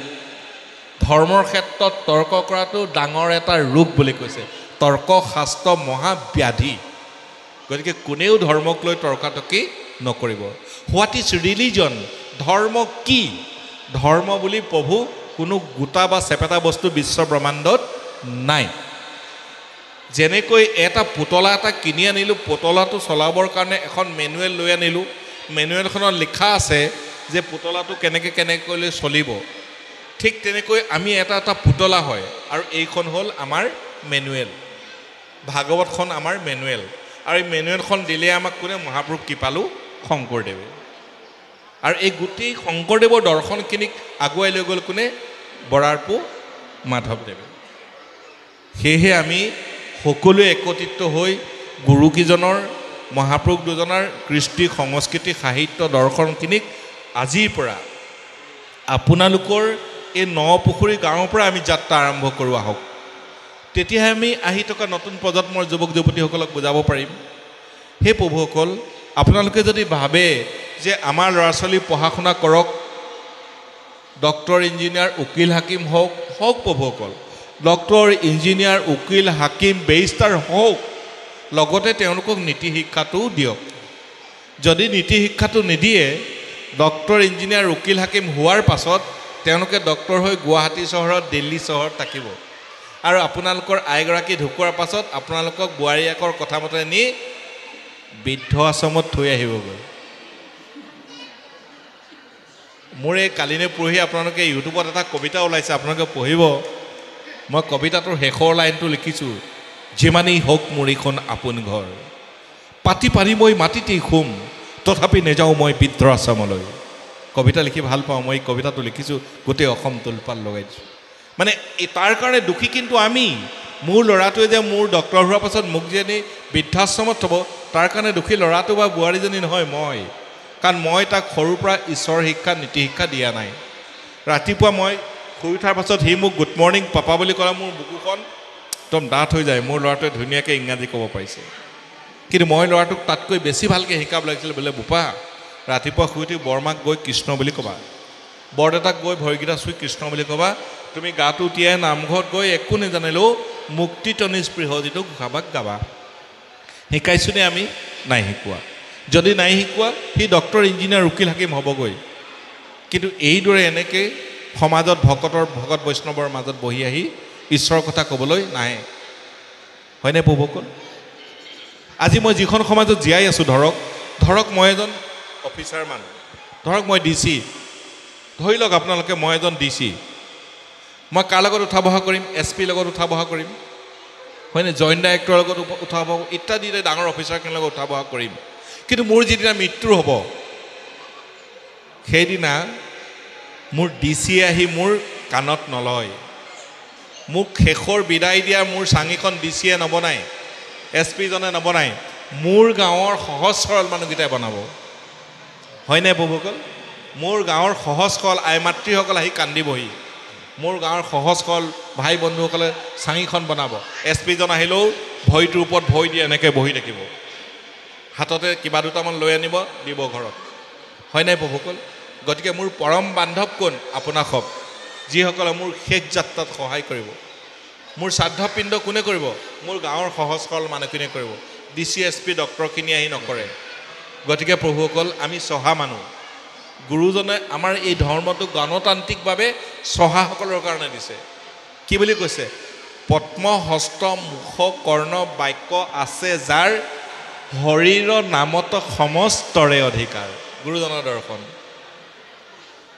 ধৰ্মৰ ক্ষেত্ৰত তৰ্ক কৰাটো ডাঙৰ এটা ৰোগ বুলি কৈছে তৰ্ক শাস্ত্ৰ মহা ব্যাধি গতিকে কোনেও ধৰ্মক লৈ তৰ্কাতৰ্কি নকৰিব হোৱাট ইজ ৰিলিজন ধৰ্ম কি ধৰ্ম বুলি প্ৰভু কোনো গোটা বা চেপেটা বস্তু বিশ্ব ব্ৰহ্মাণ্ডত নাই যেনেকৈ এটা পুতলা এটা কিনি আনিলোঁ পুতলাটো চলাবৰ কাৰণে এখন মেনুৱেল লৈ আনিলোঁ মেনুৱেলখনত লিখা আছে যে পুতলাটো কেনেকৈ চলিব ঠিক তেনেকৈ আমি এটা পুতলা হয় আৰু এইখন হ'ল আমাৰ মেনুৱেল ভাগৱতখন আমাৰ মেনুৱেল আৰু এই মেনুৱেলখন দিলে আমাক কোনে মহাপুৰুষ কৃপালু শংকৰদেৱে আৰু এই গোটেই শংকৰদেৱৰ দৰ্শনখিনিক আগুৱাই লৈ গ'ল কোনে বৰাৰপু মাধৱদেৱে সেয়েহে আমি সকলোৱে একত্ৰিত হৈ গুৰুকেইজনৰ মহাপুৰুষ দুজনৰ কৃষ্টি সংস্কৃতি সাহিত্য দৰ্শনখিনিক আজিৰ পৰা আপোনালোকৰ এই নপুখুৰী গাঁৱৰ পৰা আমি যাত্ৰা আৰম্ভ কৰোঁ আহক তেতিয়াহে আমি আহি থকা নতুন প্ৰজন্মৰ যুৱক যুৱতীসকলক বুজাব পাৰিম হে প্ৰভুসকল আপোনালোকে যদি ভাবে যে আমাৰ ল'ৰা ছোৱালী পঢ়া শুনা কৰক ডক্টৰ ইঞ্জিনিয়াৰ উকিল হাকিম হওক প্ৰভুসকল ডক্টৰ ইঞ্জিনিয়াৰ উকিল হাকিম বেৰিষ্টাৰ হওক লগতে তেওঁলোকক নীতি শিক্ষাটোও দিয়ক যদি নীতি শিক্ষাটো নিদিয়ে ডক্টৰ ইঞ্জিনিয়াৰ উকিল হাকিম হোৱাৰ পাছত তেওঁলোকে ডক্টৰ হৈ গুৱাহাটী চহৰত দিল্লী চহৰত থাকিব আৰু আপোনালোকৰ আইগৰাকী ঢুকোৱাৰ পাছত আপোনালোকক বোৱাৰীয়েকৰ কথা মতে নি বৃদ্ধ আশ্ৰমত থৈ আহিবগৈ মোৰ এই কালিনে পৰহি আপোনালোকে ইউটিউবত এটা কবিতা ওলাইছে আপোনালোকে পঢ়িব মই কবিতাটোৰ শেষৰ লাইনটো লিখিছোঁ যিমানেই হওক মোৰ এইখন আপোন ঘৰ পাতি পাৰি মই মাটিতেই শুম তথাপি নেযাওঁ মই বৃদ্ধ আশ্ৰমলৈ কবিতা লিখি ভাল পাওঁ মই কবিতাটো লিখিছোঁ গোটেই অসম তোলপাল লগাই দিছোঁ মানে তাৰ কাৰণে দুখী কিন্তু আমি মোৰ ল'ৰাটোৱে যে মোৰ ডক্টৰ হোৱাৰ পাছত মোক যে নি বৃদ্ধাশ্ৰমত থ'ব তাৰ কাৰণে দুখী ল'ৰাটো বা বোৱাৰীজনী নহয় মই কাৰণ মই তাক সৰুৰ পৰা ঈশ্বৰ শিক্ষা নীতি শিক্ষা দিয়া নাই ৰাতিপুৱা মই শুই উঠাৰ পাছত সি মোক গুড মৰ্ণিং পাপা বুলি ক'লে মোৰ বুকুখন একদম ডাঠ হৈ যায় মোৰ ল'ৰাটোৱে ধুনীয়াকৈ ইংৰাজী ক'ব পাৰিছে কিন্তু মই ল'ৰাটোক তাতকৈ বেছি ভালকৈ শিকাব লাগিছিল বোলে বোপা ৰাতিপুৱা শুই উঠি বৰমাক গৈ কৃষ্ণ বুলি ক'বা বৰদেউতাক গৈ ভৰিকেইটা চুই কৃষ্ণ বুলি ক'বা তুমি গাটো তিয়াই নামঘৰত গৈ একো নেজানিলেও মুক্তি তনিস্পৃহ যিটো ঘোষাবাক গাবা শিকাইছোনে আমি নাই শিকোৱা যদি নাই শিকোৱা সি ডক্টৰ ইঞ্জিনিয়াৰ উকিল হাকিম হ'বগৈ কিন্তু এইদৰে এনেকৈ সমাজত ভকত বৈষ্ণৱৰ মাজত বহি আহি ঈশ্বৰৰ কথা ক'বলৈ নাহে হয়নে প্ৰভুসকল আজি মই যিখন সমাজত জীয়াই আছোঁ ধৰক মই এজন অফিচাৰ মানুহ ধৰক মই DC ধৰি লওক আপোনালোকে মই এজন DC মই কাৰ লগত উঠা বহা কৰিম SP লগত উঠা বহা কৰিম হয়নে জইণ্ট ডাইৰেক্টৰৰ লগত উঠা বহা ইত্যাদি ডাঙৰ অফিচাৰখিনিৰ লগত উঠা বহা কৰিম কিন্তু মোৰ যিদিনা মৃত্যু হ'ব সেইদিনা মোৰ DC আহি মোৰ কাণত নলয় মোক শেষৰ বিদায় দিয়া মোৰ চাঙিখন DCয়ে নবনায় SP জনে নবনায় মোৰ গাঁৱৰ সহজ সৰল মানুহকেইটাই বনাব হয়নে প্ৰভুসকল মোৰ গাঁৱৰ সহজ সৰল আই মাতৃসকল আহি কান্দিবহি মোৰ গাঁৱৰ সহজ সৰল ভাই বন্ধুসকলে চাঙিখন বনাব SP জন আহিলেও ভৰিটোৰ ওপৰত ভৰি দি এনেকৈ বহি থাকিব হাততে কিবা দুটামান লৈ আনিব দিব ঘৰত হয়নে প্ৰভুসকল গতিকে মোৰ পৰম বান্ধৱ কোন আপোনাসব যিসকলে মোৰ শেষ যাত্ৰাত সহায় কৰিব মোৰ শ্ৰাদ্ধপিণ্ড কোনে কৰিব মোৰ গাঁৱৰ সহজ সৰল মানুহখিনিয়ে কৰিব DC SP ডক্টৰখিনি আহি নকৰে গতিকে প্ৰভুসকল আমি চহা মানুহ গুৰুজনে আমাৰ এই ধৰ্মটো গণতান্ত্ৰিকভাৱে চহাসকলৰ কাৰণে দিছে কি বুলি কৈছে পদ্মহস্ত মুখ কৰ্ণ বাক্য আছে যাৰ হৰিৰ নামত সমস্তৰে অধিকাৰ গুৰুজনৰ দৰ্শন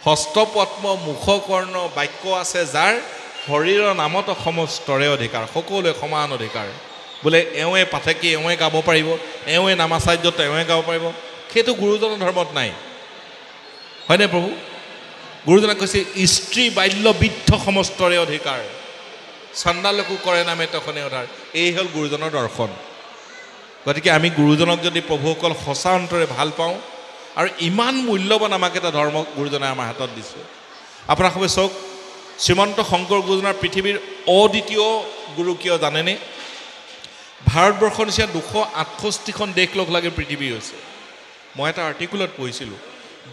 হস্ত পদ্ম মুখ কৰ্ণ বাক্য আছে যাৰ হৰিৰ নামত সমস্তৰে অধিকাৰ সকলোৱে সমান অধিকাৰ বোলে এওঁৱে পাঠেকি এওঁৱে গাব পাৰিব এওঁৱে নামাচাৰ্যত এওঁৱে গাব পাৰিব সেইটো গুৰুজনৰ ধৰ্মত নাই হয়নে প্ৰভু গুৰুজনে কৈছে স্ত্ৰী বাল্য বৃদ্ধ সমস্তৰে অধিকাৰ চাণ্ডালকো কৰে নামে তখনে অধাৰ এই হ'ল গুৰুজনৰ দৰ্শন গতিকে আমি গুৰুজনক যদি প্ৰভুসকল সঁচা অন্তৰে ভাল পাওঁ আৰু ইমান মূল্যৱান আমাক এটা ধৰ্ম গুৰুজনে আমাৰ হাতত দিছে আপোনাৰ সবে চাওক শ্ৰীমন্ত শংকৰ গুৰুজনাৰ পৃথিৱীৰ অদ্বিতীয় গুৰু কিয় জানেনে ভাৰতবৰ্ষৰ নিচিনা 268খন দেশ লগ লাগি পৃথিৱী হৈছে মই এটা আৰ্টিকুলত পঢ়িছিলোঁ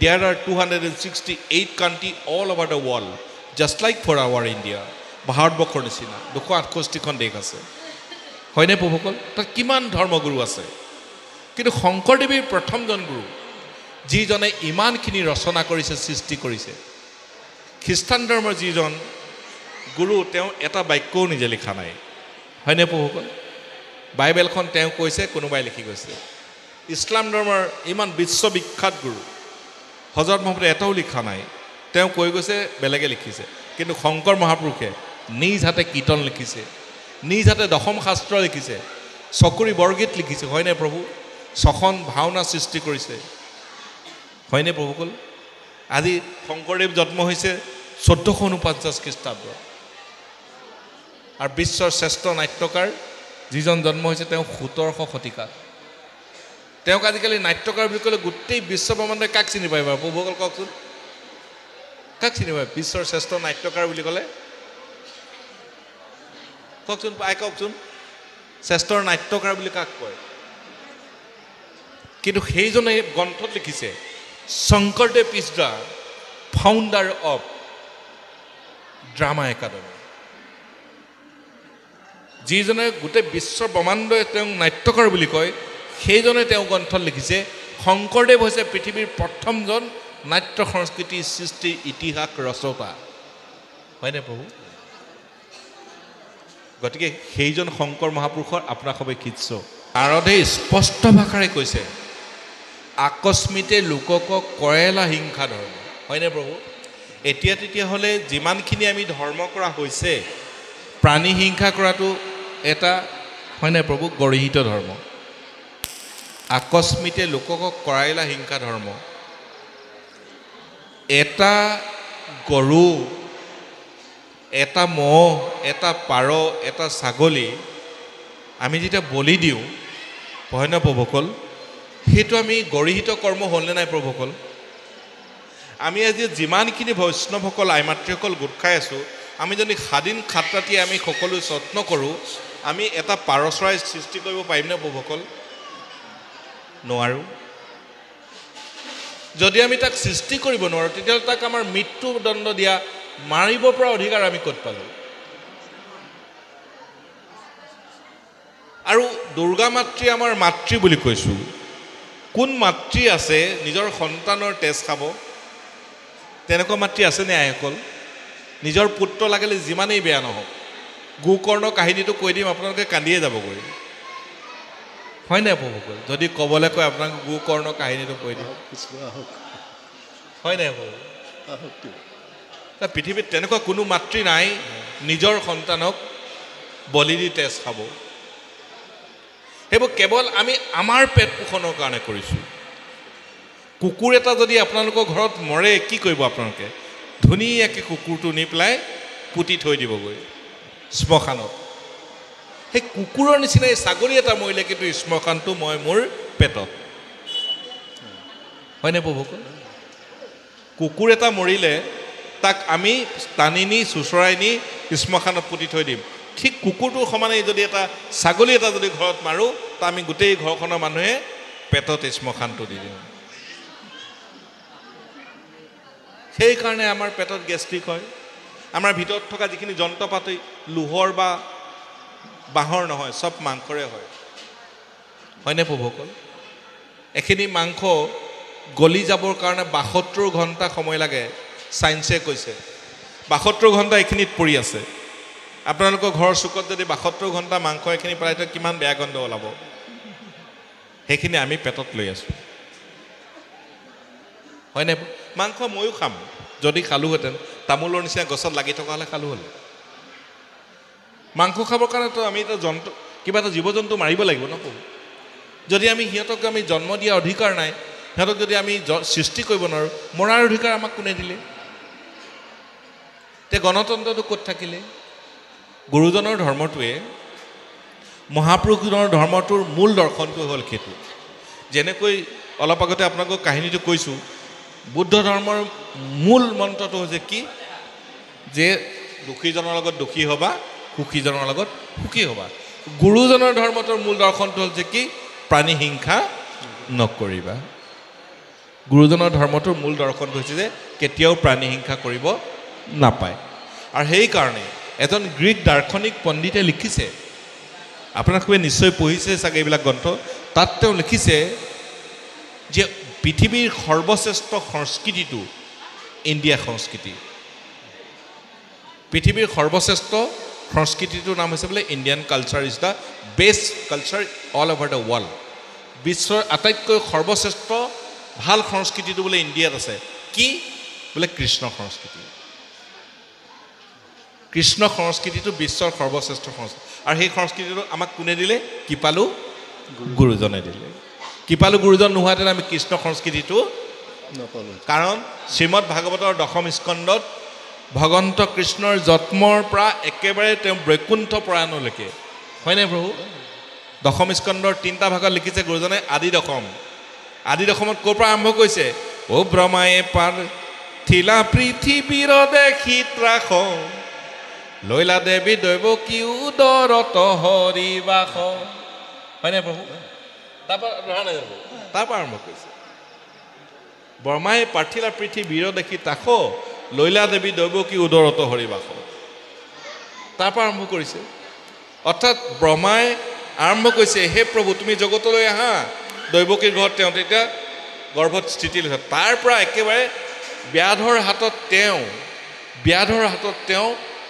there are 268 countries all over the world just like for our India ভাৰতবৰ্ষৰ নিচিনা 268খন দেশ আছে হয়নে প্ৰভুসকল তাত কিমান ধৰ্মগুৰু আছে কিন্তু শংকৰদেৱৰ প্ৰথমজন গুৰু যিজনে ইমানখিনি ৰচনা কৰিছে সৃষ্টি কৰিছে খ্ৰীষ্টান ধৰ্মৰ যিজন গুৰু তেওঁ এটা বাক্যও নিজে লিখা নাই হয়নে প্ৰভুসকল বাইবেলখন তেওঁ কৈছে কোনোবাই লিখি গৈছে ইছলাম ধৰ্মৰ ইমান বিশ্ববিখ্যাত গুৰু হজৰত মহম্মদে এটাও লিখা নাই তেওঁ কৈ গৈছে বেলেগে লিখিছে কিন্তু শংকৰ মহাপুৰুষে নিজ হাতে কীৰ্তন লিখিছে নিজ হাতে দশম শাস্ত্ৰ লিখিছে চকুৰি বৰগীত লিখিছে হয়নে প্ৰভু ছখন ভাওনা সৃষ্টি কৰিছে হয়নে প্ৰভুসকল আজি শংকৰদেৱ জন্ম হৈছে 1449 খ্ৰীষ্টাব্দ আৰু বিশ্বৰ শ্ৰেষ্ঠ নাট্যকাৰ যিজন জন্ম হৈছে তেওঁ 1700 শতিকাত তেওঁক আজিকালি নাট্যকাৰ বুলি ক'লে গোটেই বিশ্বব্ৰহ্মাণ্ডই কাক চিনি পায় বাৰু প্ৰভুসকল কওকচোন কাক চিনি পায় বিশ্বৰ শ্ৰেষ্ঠ নাট্যকাৰ বুলি ক'লে কওকচোন কওকচোন শ্ৰেষ্ঠ নাট্যকাৰ বুলি কাক কয় কিন্তু সেইজনে গ্ৰন্থত লিখিছে Sankardev is the founder of drama academy যিজনে গোটেই বিশ্ব ব্ৰহ্মাণ্ডই তেওঁক নাট্যকাৰ বুলি কয়, সেইজনে তেওঁ গ্ৰন্থত লিখিছে শংকৰদেৱ হৈছে পৃথিৱীৰ প্ৰথমজন নাট্য সংস্কৃতি সৃষ্টিৰ ইতিহাস ৰচয়িতা। হয়নে প্ৰভু? গতিকে সেইজন শংকৰ মহাপুৰুষৰ আপোনাক সবে শিষ্য। নাৰদে স্পষ্ট ভাষাৰে কৈছে আকস্মিতে লোকক কৰেলা হিংসা ধৰ্ম। হয়নে প্ৰভু? এতিয়া তেতিয়াহ'লে যিমানখিনি আমি ধৰ্ম কৰা হৈছে, প্ৰাণী হিংসা কৰাটো এটা হয়নে প্ৰভু গৰিহিত ধৰ্ম। আকস্মিতে লোকক কৰাইলা হিংসা ধৰ্ম। এটা গৰু, এটা ম'হ, এটা পাৰ, এটা ছাগলী আমি যেতিয়া বলি দিওঁ, হয়নে প্ৰভুসকল, সেইটো আমি গৰিহিত কৰ্ম হ'লনে নাই প্ৰভুসকল? আমি আজি যিমানখিনি বৈষ্ণৱসকল আইমাতৃসকল গোট খাই আছোঁ, আমি যদি সাদিন খাত্ৰাতি আমি সকলো যত্ন কৰোঁ, আমি এটা পাৰ চৰাই সৃষ্টি কৰিব পাৰিমনে প্ৰভুসকল? নোৱাৰোঁ। যদি আমি তাক সৃষ্টি কৰিব নোৱাৰোঁ, তেতিয়াহ'লে তাক আমাৰ মৃত্যুদণ্ড দিয়া, মাৰিব পৰা অধিকাৰ আমি ক'ত পালোঁ? আৰু দুৰ্গা মাতৃ আমাৰ মাতৃ বুলি কৈছোঁ। কোন মাতৃ আছে নিজৰ সন্তানৰ তেজ খাব? তেনেকুৱা মাতৃ আছেনে আইসকল? নিজৰ পুত্ৰ লাগিলে যিমানেই বেয়া নহওক, গোকৰ্ণ কাহিনীটো কৈ দিম, আপোনালোকে কান্দিয়ে যাবগৈ। হয় নাই প্ৰভুসকল? যদি ক'বলৈ কয় আপোনালোকে গোকৰ্ণ কাহিনীটো কৈ দিম, হয় নাই প্ৰভু? পৃথিৱীত তেনেকুৱা কোনো মাতৃ নাই নিজৰ সন্তানক বলি দি তেজ খাব। সেইবোৰ কেৱল আমি আমাৰ পেট পোষণৰ কাৰণে কৰিছোঁ। কুকুৰ এটা যদি আপোনালোকৰ ঘৰত মৰে, কি কৰিব আপোনালোকে? ধুনীয়াকৈ কুকুৰটো নি পেলাই পুতি থৈ দিবগৈ শ্মশানত। সেই কুকুৰৰ নিচিনাই ছাগলী এটা মৰিলে কিন্তু শ্মশানটো মই মোৰ পেটত। হয়নে প্ৰভুসকল? কুকুৰ এটা মৰিলে তাক আমি টানি নি চুচৰাই নি শ্মশানত পুতি থৈ দিম। ঠিক কুকুৰটোৰ সমানেই যদি এটা ছাগলী এটা যদি ঘৰত মাৰোঁ, তা আমি গোটেই ঘৰখনৰ মানুহে পেটত শ্মশানটো দি দিওঁ। সেইকাৰণে আমাৰ পেটত গেষ্ট্ৰিক হয়। আমাৰ ভিতৰত থকা যিখিনি যন্ত্ৰ পাতি লোহৰ বা বাঁহৰ নহয়, চব মাংসৰে হয়। হয়নে প্ৰভুসকল? এখিনি মাংস গলি যাবৰ কাৰণে ৭২ ঘণ্টা সময় লাগে, চায়েন্সে কৈছে। ৭২ ঘণ্টা এইখিনিত পৰি আছে। আপোনালোকৰ ঘৰৰ চুকত যদি ৭২ ঘণ্টা মাংস এখিনি পেলাই থয়, কিমান বেয়া গন্ধ ওলাব। সেইখিনি আমি পেটত লৈ আছোঁ। হয়নে? মাংস ময়ো খাম, যদি খালোহেঁতেন তামোলৰ নিচিনা গছত লাগি থকা হ'লে খালোঁ হ'লে। মাংস খাবৰ কাৰণেতো আমি এটা জন্তু, কিবা এটা জীৱ জন্তু মাৰিব লাগিব ন। যদি আমি সিহঁতক আমি জন্ম দিয়া অধিকাৰ নাই, সিহঁতক যদি আমি সৃষ্টি কৰিব নোৱাৰোঁ, মৰাৰ অধিকাৰ আমাক কোনে দিলে? তে গণতন্ত্ৰটো ক'ত থাকিলে? গুৰুজনৰ ধৰ্মটোৱে, মহাপুৰুষজনৰ ধৰ্মটোৰ মূল দৰ্শনটো হ'ল সেইটো। যেনেকৈ অলপ আগতে আপোনালোকক কাহিনীটো কৈছোঁ, বুদ্ধ ধৰ্মৰ মূল মন্ত্ৰটো হৈছে কি? যে দুখীজনৰ লগত দুখী হ'বা, সুখীজনৰ লগত সুখী হ'বা। গুৰুজনৰ ধৰ্মটোৰ মূল দৰ্শনটো হ'ল যে কি? প্ৰাণী হিংসা নকৰিবা। গুৰুজনৰ ধৰ্মটোৰ মূল দৰ্শনটো হৈছে যে কেতিয়াও প্ৰাণী হিংসা কৰিব নাপায়। আৰু সেইকাৰণে এজন গ্ৰীক দাৰ্শনিক পণ্ডিতে লিখিছে, আপোনালোকে নিশ্চয় পঢ়িছে চাগে এইবিলাক গ্ৰন্থ, তাত তেওঁ লিখিছে যে পৃথিৱীৰ সৰ্বশ্ৰেষ্ঠ সংস্কৃতিটো ইণ্ডিয়া সংস্কৃতি। পৃথিৱীৰ সৰ্বশ্ৰেষ্ঠ সংস্কৃতিটোৰ নাম হৈছে বোলে Indian culture is the best culture all over the world. বিশ্বৰ আটাইতকৈ সৰ্বশ্ৰেষ্ঠ ভাল সংস্কৃতিটো বোলে ইণ্ডিয়াত আছে। কি বোলে? কৃষ্ণ সংস্কৃতি। কৃষ্ণ সংস্কৃতিটো বিশ্বৰ সৰ্বশ্ৰেষ্ঠ সংস্কৃতি। আৰু সেই সংস্কৃতিটো আমাক কোনে দিলে? কৃপালু গুৰুজনে দিলে। কৃপালু গুৰুজন নোহোৱাতেনে আমি কৃষ্ণ সংস্কৃতিটো নাপালোঁ। কাৰণ শ্ৰীমদ ভাগৱতৰ ১০ম স্কন্ধত ভগৱন্ত কৃষ্ণৰ জন্মৰ পৰা একেবাৰে তেওঁ বৈকুণ্ঠ প্ৰয়াণলৈকে, হয়নে প্ৰভু? ১০ম স্কন্ধৰ ৩টা ভাগত লিখিছে গুৰুজনে। আদি দশম, আদি দশমত ক'ৰ পৰা আৰম্ভ কৰিছে? অ ব্ৰহ্মায়ে পাৰ্থিলা পৃথিৱীৰ দেখি ত্ৰাস, লৈলা দেৱী দৈৱকী উদৰত হৰিবাস। হয়নে প্ৰভু? তাৰপৰা আৰম্ভ কৰিছে। ব্ৰহ্মাই পাৰ্থিলা পৃথিৱীৰ দেখি ত্ৰাস, লৈলা দেৱী দৈৱকী উদৰত হৰিবাস। তাৰপৰা আৰম্ভ কৰিছে। অৰ্থাৎ ব্ৰহ্মাই আৰম্ভ কৰিছে হে প্ৰভু তুমি জগতলৈ আহা দৈৱকীৰ ঘৰত তেওঁ তেতিয়া গৰ্ভত স্থিতি লৈছে তাৰ পৰা একেবাৰে ব্যাধৰ হাতত তেওঁ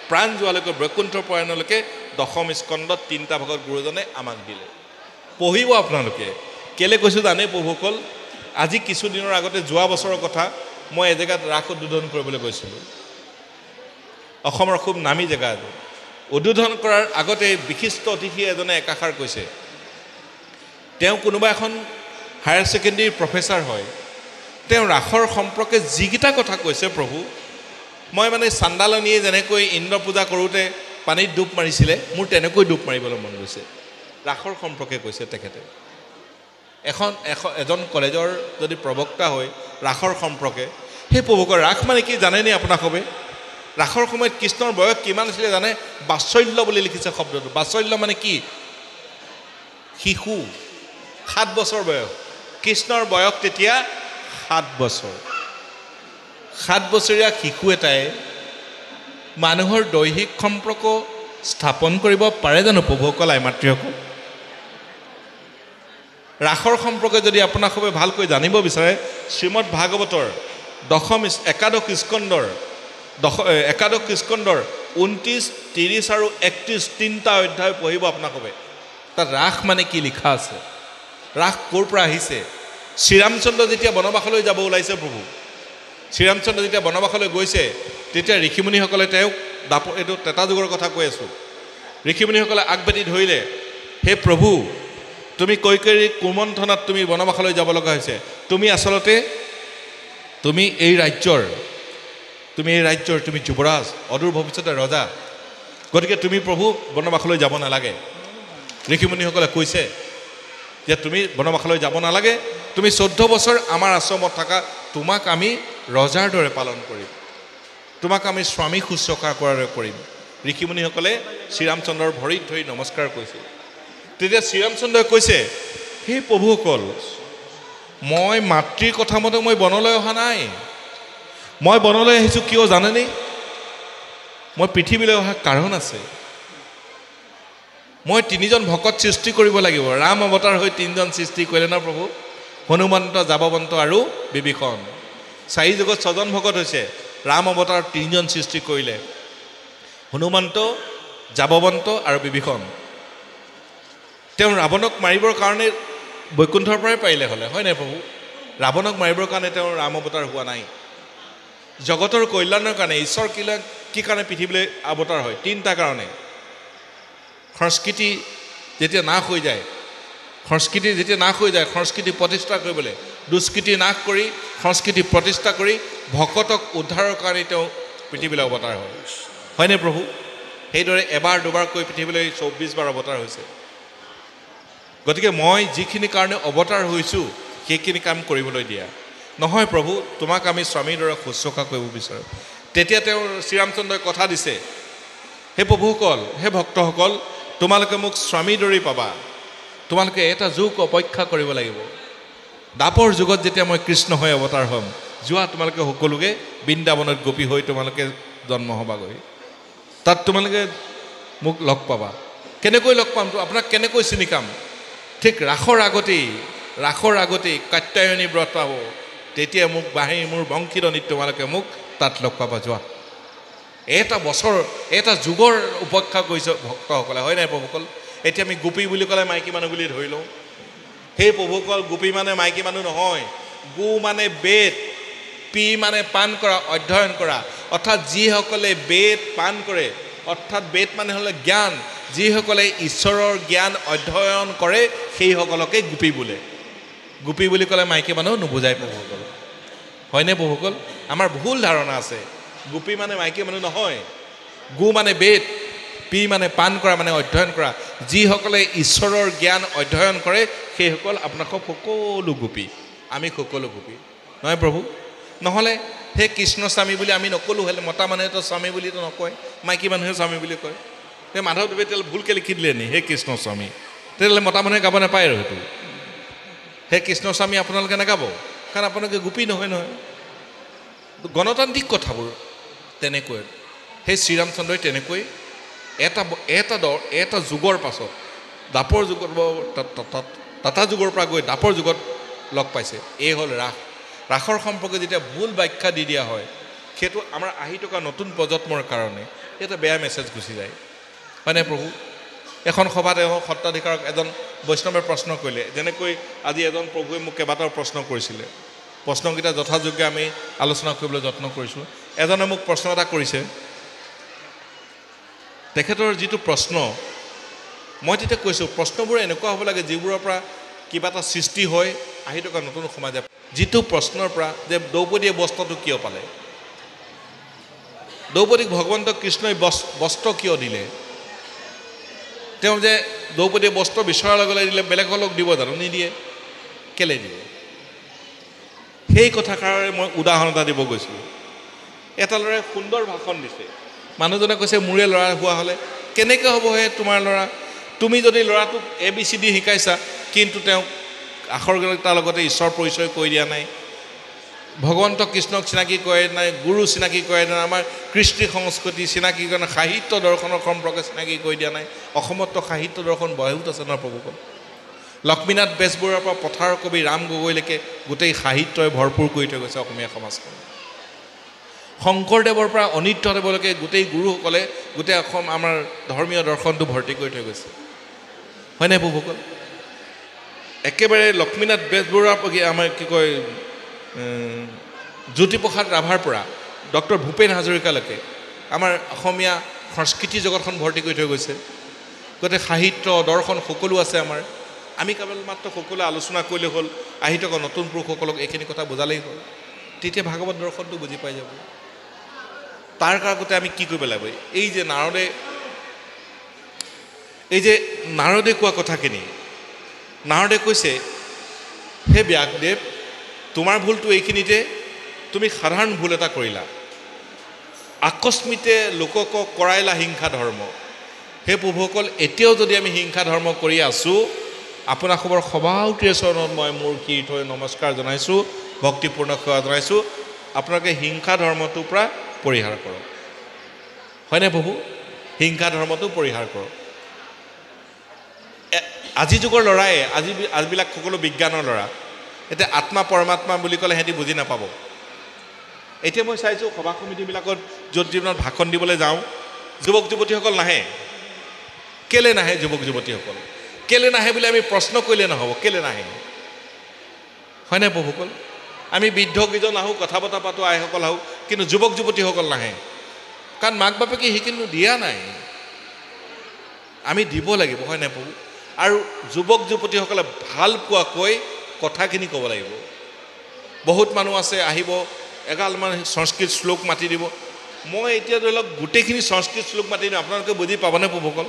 প্ৰাণ যোৱালৈকে বৈকুণ্ঠৰ পয়নলৈকে দশম স্কন্ধত 3টা ভাগত গুৰুজনে আমাক দিলে পঢ়িব আপোনালোকে কেলে কৈছোঁ জানে প্ৰভুসকল আজি কিছুদিনৰ আগতে যোৱা বছৰৰ কথা মই এজেগাত ৰাস উদ্বোধন কৰিবলৈ গৈছিলোঁ অসমৰ খুব নামী জেগা এইটো উদ্বোধন কৰাৰ আগতে বিশিষ্ট অতিথি এজনে একাষাৰ কৈছে তেওঁ কোনোবা এখন হায়াৰ ছেকেণ্ডেৰীৰ প্ৰফেচাৰ হয় তেওঁ ৰাসৰ সম্পৰ্কে যিকেইটা কথা কৈছে প্ৰভু মই মানে চান্দালনীয়ে যেনেকৈ ইন্দ্ৰ পূজা কৰোঁতে পানীত ডুব মাৰিছিলে মোৰ তেনেকৈ ডুব মাৰিবলৈ মন গৈছে ৰাসৰ সম্পৰ্কে কৈছে তেখেতে এজন কলেজৰ যদি প্ৰবক্তা হয় ৰাসৰ সম্পৰ্কে সেই প্ৰভুকৰ ৰাস মানে কি জানেনে আপোনালোকে ৰাসৰ সময়ত কৃষ্ণৰ বয়স কিমান আছিলে জানে বাৎসল্য বুলি লিখিছে শব্দটো বাৎসল্য মানে কি শিশু 7 বছৰ বয়স কৃষ্ণৰ বয়স তেতিয়া 7 বছৰ 7 বছৰীয়া শিশু এটাই মানুহৰ দৈহিক সম্পৰ্ক স্থাপন কৰিব পাৰে জানো প্ৰভুসকল মাতৃসকল ৰাসৰ সম্পৰ্কে যদি আপোনালোকে ভালকৈ জানিব বিচাৰে শ্ৰীমদ ভাগৱতৰ একাদশ স্কন্ধৰ 29, 30 আৰু 31 3টা অধ্যায় পঢ়িব আপোনালোকে তাত ৰাস মানে কি লিখা আছে ৰাস ক'ৰ পৰা আহিছে শ্ৰীৰামচন্দ্ৰ যেতিয়া বনবাসলৈ যাব ওলাইছে প্ৰভু শ্ৰীৰামচন্দ্ৰ যেতিয়া বনবাসলৈ গৈছে তেতিয়া ঋষিমুনিসকলে তেওঁক এইটো তেতা যুগৰ কথা কৈ আছোঁ ঋষিমুনিসকলে আগবাঢ়ি ধৰিলে হে প্ৰভু তুমি কৈকেয়ী কুমন্থনাত তুমি বনবাসলৈ যাব লগা হৈছে তুমি আচলতে তুমি এই ৰাজ্যৰ তুমি যুৱৰাজ অদূৰ ভৱিষ্যতে ৰজা গতিকে তুমি প্ৰভু বনবাসলৈ যাব নালাগে ঋষিমুনিসকলে কৈছে যে তুমি বনবাসলৈ যাব নালাগে তুমি 14 বছৰ আমাৰ আশ্ৰমত থাকা তোমাক আমি ৰজাৰ দৰে পালন কৰিম তোমাক আমি স্বামী শুশ্ৰূষা কৰাৰ কৰিম ঋষিমুনিসকলে শ্ৰীৰামচন্দ্ৰৰ ভৰিত ধৰি নমস্কাৰ কৰিছিল তেতিয়া শ্ৰীৰামচন্দ্ৰই কৈছে হে প্ৰভুসকল মই মাতৃৰ কথা মতে মই বনলৈ অহা নাই মই বনলৈ আহিছোঁ কিয় জানেনে মই পৃথিৱীলৈ অহা কাৰণ আছে মই 3জন ভকত সৃষ্টি কৰিব লাগিব ৰাম অৱতাৰ হৈ 3জন সৃষ্টি কৰিলে না প্ৰভু হনুমন্ত জাবৱন্ত আৰু বিভীষণ 4 যুগত 6জন ভকত হৈছে ৰাম অৱতাৰ 3জন সৃষ্টি কৰিলে হনুমন্ত জাবৱন্ত আৰু বিভীষণ তেওঁ ৰাৱণক মাৰিবৰ কাৰণে বৈকুণ্ঠৰ পৰাই পাৰিলে হ'লে হয় নাই প্ৰভু ৰাৱণক মাৰিবৰ কাৰণে তেওঁ ৰাম অৱতাৰ হোৱা নাই জগতৰ কল্যাণৰ কাৰণে ঈশ্বৰ কি কাৰণে পৃথিৱীলৈ অৱতাৰ হয় 3টা কাৰণে সংস্কৃতি যেতিয়া নাশ হৈ যায় সংস্কৃতি প্ৰতিষ্ঠা কৰিবলৈ দুষ্কৃতি নাশ কৰি সংস্কৃতি প্ৰতিষ্ঠা কৰি ভকতক উদ্ধাৰৰ কাৰণে তেওঁ পৃথিৱীলৈ অৱতাৰ হয় হয়নে প্ৰভু সেইদৰে এবাৰ দুবাৰকৈ পৃথিৱীলৈ 24 বাৰ অৱতাৰ হৈছে গতিকে মই যিখিনি কাৰণে অৱতাৰ হৈছোঁ সেইখিনি কাম কৰিবলৈ দিয়া নহয় প্ৰভু তোমাক আমি স্বামীৰ দৰে শুশ্ৰূষা কৰিব বিচাৰোঁ তেতিয়া তেওঁ শ্ৰীৰামচন্দ্ৰই কথা দিছে হে প্ৰভুসকল হে ভক্তসকল তোমালোকে মোক স্বামীৰ দৰেই পাবা তোমালোকে এটা যুগ অপেক্ষা কৰিব লাগিব দাপৰ যুগত যেতিয়া মই কৃষ্ণ হৈ অৱতাৰ হ'ম যোৱা তোমালোকে সকলোকে বৃন্দাবনত গোপী হৈ তোমালোকে জন্ম হ'বাগৈ তাত তোমালোকে মোক লগ পাবা কেনেকৈ লগ পাম আপোনাক কেনেকৈ চিনি পাম ঠিক ৰাসৰ আগতেই কাত্যায়নী ব্ৰত পাব তেতিয়া মোক বাঁহী মোৰ বংশীৰণীত তোমালোকে মোক তাত লগ পাবা যোৱা এটা বছৰ এটা যুগৰ উপেক্ষা কৰিছে ভক্তসকলে হয় নাই প্ৰভুসকল এতিয়া আমি গোপী বুলি ক'লে মাইকী মানুহ বুলি ধৰি লওঁ সেই প্ৰভুসকল গোপী মানে মাইকী মানুহ নহয় গো মানে বেদ পি মানে পান কৰা অধ্যয়ন কৰা অৰ্থাৎ যিসকলে বেদ পান কৰে অৰ্থাৎ বেদ মানে হ'লে জ্ঞান যিসকলে ঈশ্বৰৰ জ্ঞান অধ্যয়ন কৰে সেইসকলকে গোপী বোলে গোপী বুলি ক'লে মাইকী মানুহ নুবুজায় প্ৰভুসকল হয়নে প্ৰভুসকল আমাৰ ভুল ধাৰণা আছে গোপী মানে মাইকী মানুহ নহয় গো মানে বেদ পি মানে পান কৰা মানে অধ্যয়ন কৰা যিসকলে ঈশ্বৰৰ জ্ঞান অধ্যয়ন কৰে সেইসকল আপোনালোক সকলো গোপী আমি সকলো গোপী নহয় প্ৰভু নহ'লে হে কৃষ্ণ স্বামী বুলি আমি নকলোঁ হ'লে মতা মানুহেতো স্বামী বুলিতো নকয় মাইকী মানুহে স্বামী বুলি কয় সেই মাধৱদেৱে তেতিয়াহ'লে ভুলকৈ লিখি দিলে নি হে কৃষ্ণ স্বামী তেতিয়াহ'লে মতা মানুহে গাব নাপায় আৰু সেইটো হে কৃষ্ণ স্বামী আপোনালোকে নাগাব কাৰণ আপোনালোকে গোপী নহয় গণতান্ত্ৰিক কথাবোৰ তেনেকৈ সেই শ্ৰীৰামচন্দ্ৰই তেনেকৈ এটা যুগৰ পাছত দাপৰ যুগত টাটা যুগৰ পৰা গৈ দাপৰ যুগত লগ পাইছে। এই হ'ল ৰাস। ৰাসৰ সম্পৰ্কে যেতিয়া ভুল ব্যাখ্যা দি দিয়া হয়, সেইটো আমাৰ আহি থকা নতুন প্ৰজন্মৰ কাৰণে এটা বেয়া মেছেজ গুচি যায়, হয়নে প্ৰভু? এখন সভাত সত্ৰাধিকাৰক এজন বৈষ্ণৱে প্ৰশ্ন কৰিলে, যেনেকৈ আজি এজন প্ৰভুৱে মোক কেইবাটাও প্ৰশ্ন কৰিছিলে। প্ৰশ্নকেইটা যথাযোগ্য আমি আলোচনা কৰিবলৈ যত্ন কৰিছোঁ। এজনে মোক প্ৰশ্ন এটা কৰিছে, তেখেতৰ যিটো প্ৰশ্ন, মই তেতিয়া কৈছোঁ প্ৰশ্নবোৰ এনেকুৱা হ'ব লাগে যিবোৰৰ পৰা কিবা এটা সৃষ্টি হয় আহি থকা নতুন সমাজে। যিটো প্ৰশ্নৰ পৰা যে দ্ৰৌপদীয়ে বস্ত্ৰটো কিয় পালে, দ্ৰৌপদীক ভগৱন্ত কৃষ্ণই বস্ত্ৰ কিয় দিলে, তেওঁ যে দ্ৰৌপদীয়ে বস্ত্ৰ বিচৰাৰ লগে লগে দিলে, বেলেগক দিব জানো? নিদিয়ে। কেলে দিয়ে? সেই কথাষাৰে মই উদাহৰণ এটা দিব গৈছিলোঁ। এটা ল'ৰাই সুন্দৰ ভাষণ দিছে, মানুহজনে কৈছে মোৰে ল'ৰা হোৱা হ'লে কেনেকৈ হ'ব হে তোমাৰ ল'ৰা? তুমি যদি ল'ৰাটোক ABCD শিকাইছা, কিন্তু তেওঁক আখৰকেইটাৰ লগতে ঈশ্বৰ পৰিচয় কৈ দিয়া নাই, ভগৱন্ত কৃষ্ণক চিনাকি কৰে নাই, গুৰু চিনাকি কৰে নাই, আমাৰ কৃষ্টি সংস্কৃতি চিনাকি কৰে নাই, সাহিত্য দৰ্শনৰ সম্পৰ্কে চিনাকি কৰি দিয়া নাই। অসমততো সাহিত্য দৰ্শন বহুত আছে নহয় প্ৰভুসকল। লক্ষ্মীনাথ বেজবৰুৱাৰ পৰা পথাৰৰ কবি ৰাম গগৈলৈকে গোটেই সাহিত্যই ভৰপূৰ কৰি থৈ গৈছে অসমীয়া সমাজখন। শংকৰদেৱৰ পৰা অনিত্যদেৱলৈকে গোটেই গুৰুসকলে গোটেই অসম আমাৰ ধৰ্মীয় দৰ্শনটো ভৰ্তি কৰি থৈ গৈছে, হয়নে প্ৰভুসকল? একেবাৰে লক্ষ্মীনাথ বেজবৰুৱাৰ আমাৰ কি কয় জ্যোতিপ্ৰসাদ ৰাভাৰ পৰা ডক্টৰ ভূপেন হাজৰিকালৈকে আমাৰ অসমীয়া সংস্কৃতি জগতখন ভৰ্তি কৰি থৈ গৈছে। গোটেই সাহিত্য দৰ্শন সকলো আছে আমাৰ। আমি কেৱল মাত্ৰ সকলোৱে আলোচনা কৰিলে হ'ল, আহি থকা নতুন পুৰুষসকলক এইখিনি কথা বুজালেই হ'ল, তেতিয়া ভাগৱত দৰ্শনটো বুজি পাই যাব। তাৰ আগতে আমি কি কৰিব লাগিব? এই যে নাৰদে কোৱা কথাখিনি, নাৰদে কৈছে, হে ব্যাসদেৱ, তোমাৰ ভুলটো এইখিনিতে, তুমি সাধাৰণ ভুল এটা কৰিলা, আকস্মিতে লোকক কৰাইলা হিংসা ধৰ্ম। হে প্ৰভুসকল, এতিয়াও যদি আমি হিংসা ধৰ্ম কৰি আছোঁ, আপোনাসৱৰ সবাউতীয় চৰণত মই মোৰ কীৰ্ত নমস্কাৰ জনাইছোঁ, ভক্তিপূৰ্ণ সেৱা জনাইছোঁ। আপোনালোকে হিংসা ধৰ্মটোৰ পৰা পৰিহাৰ কৰক, হয়নে প্ৰভু? হিংসা ধৰ্মটো পৰিহাৰ কৰক। আজি যুগৰ ল'ৰাই, আজিবিলাক সকলো বিজ্ঞানৰ ল'ৰা, এতিয়া আত্মা পৰমাত্মা বুলি ক'লে সিহঁতি বুজি নাপাব। এতিয়া মই চাইছোঁ সভা সমিতিবিলাকত য'ত জীৱনত ভাষণ দিবলৈ যাওঁ, যুৱক যুৱতীসকল নাহে। কেলে নাহে যুৱক যুৱতীসকল? কেলে নাহে বুলি আমি প্ৰশ্ন কৰিলে নহ'ব, কেলে নাহে, হয়নে প্ৰভুসকল? আমি বৃদ্ধকেইজন আহোঁ, কথা বতৰা পাতোঁ, আইসকল আহোঁ, কিন্তু যুৱক যুৱতীসকল নাহে। কাৰণ মাক বাপেকে সেইখিনি দিয়া নাই, আমি দিব লাগিব, হয়নে প্ৰভু? আৰু যুৱক যুৱতীসকলে ভাল পোৱাকৈ কথাখিনি ক'ব লাগিব। বহুত মানুহ আছে আহিব, এগালমান সংস্কৃত শ্লোক মাতি দিব। মই এতিয়া ধৰি লওক গোটেইখিনি সংস্কৃত শ্লোক মাতি দিওঁ, আপোনালোকে বুজি পাবনে প্ৰভুসকল?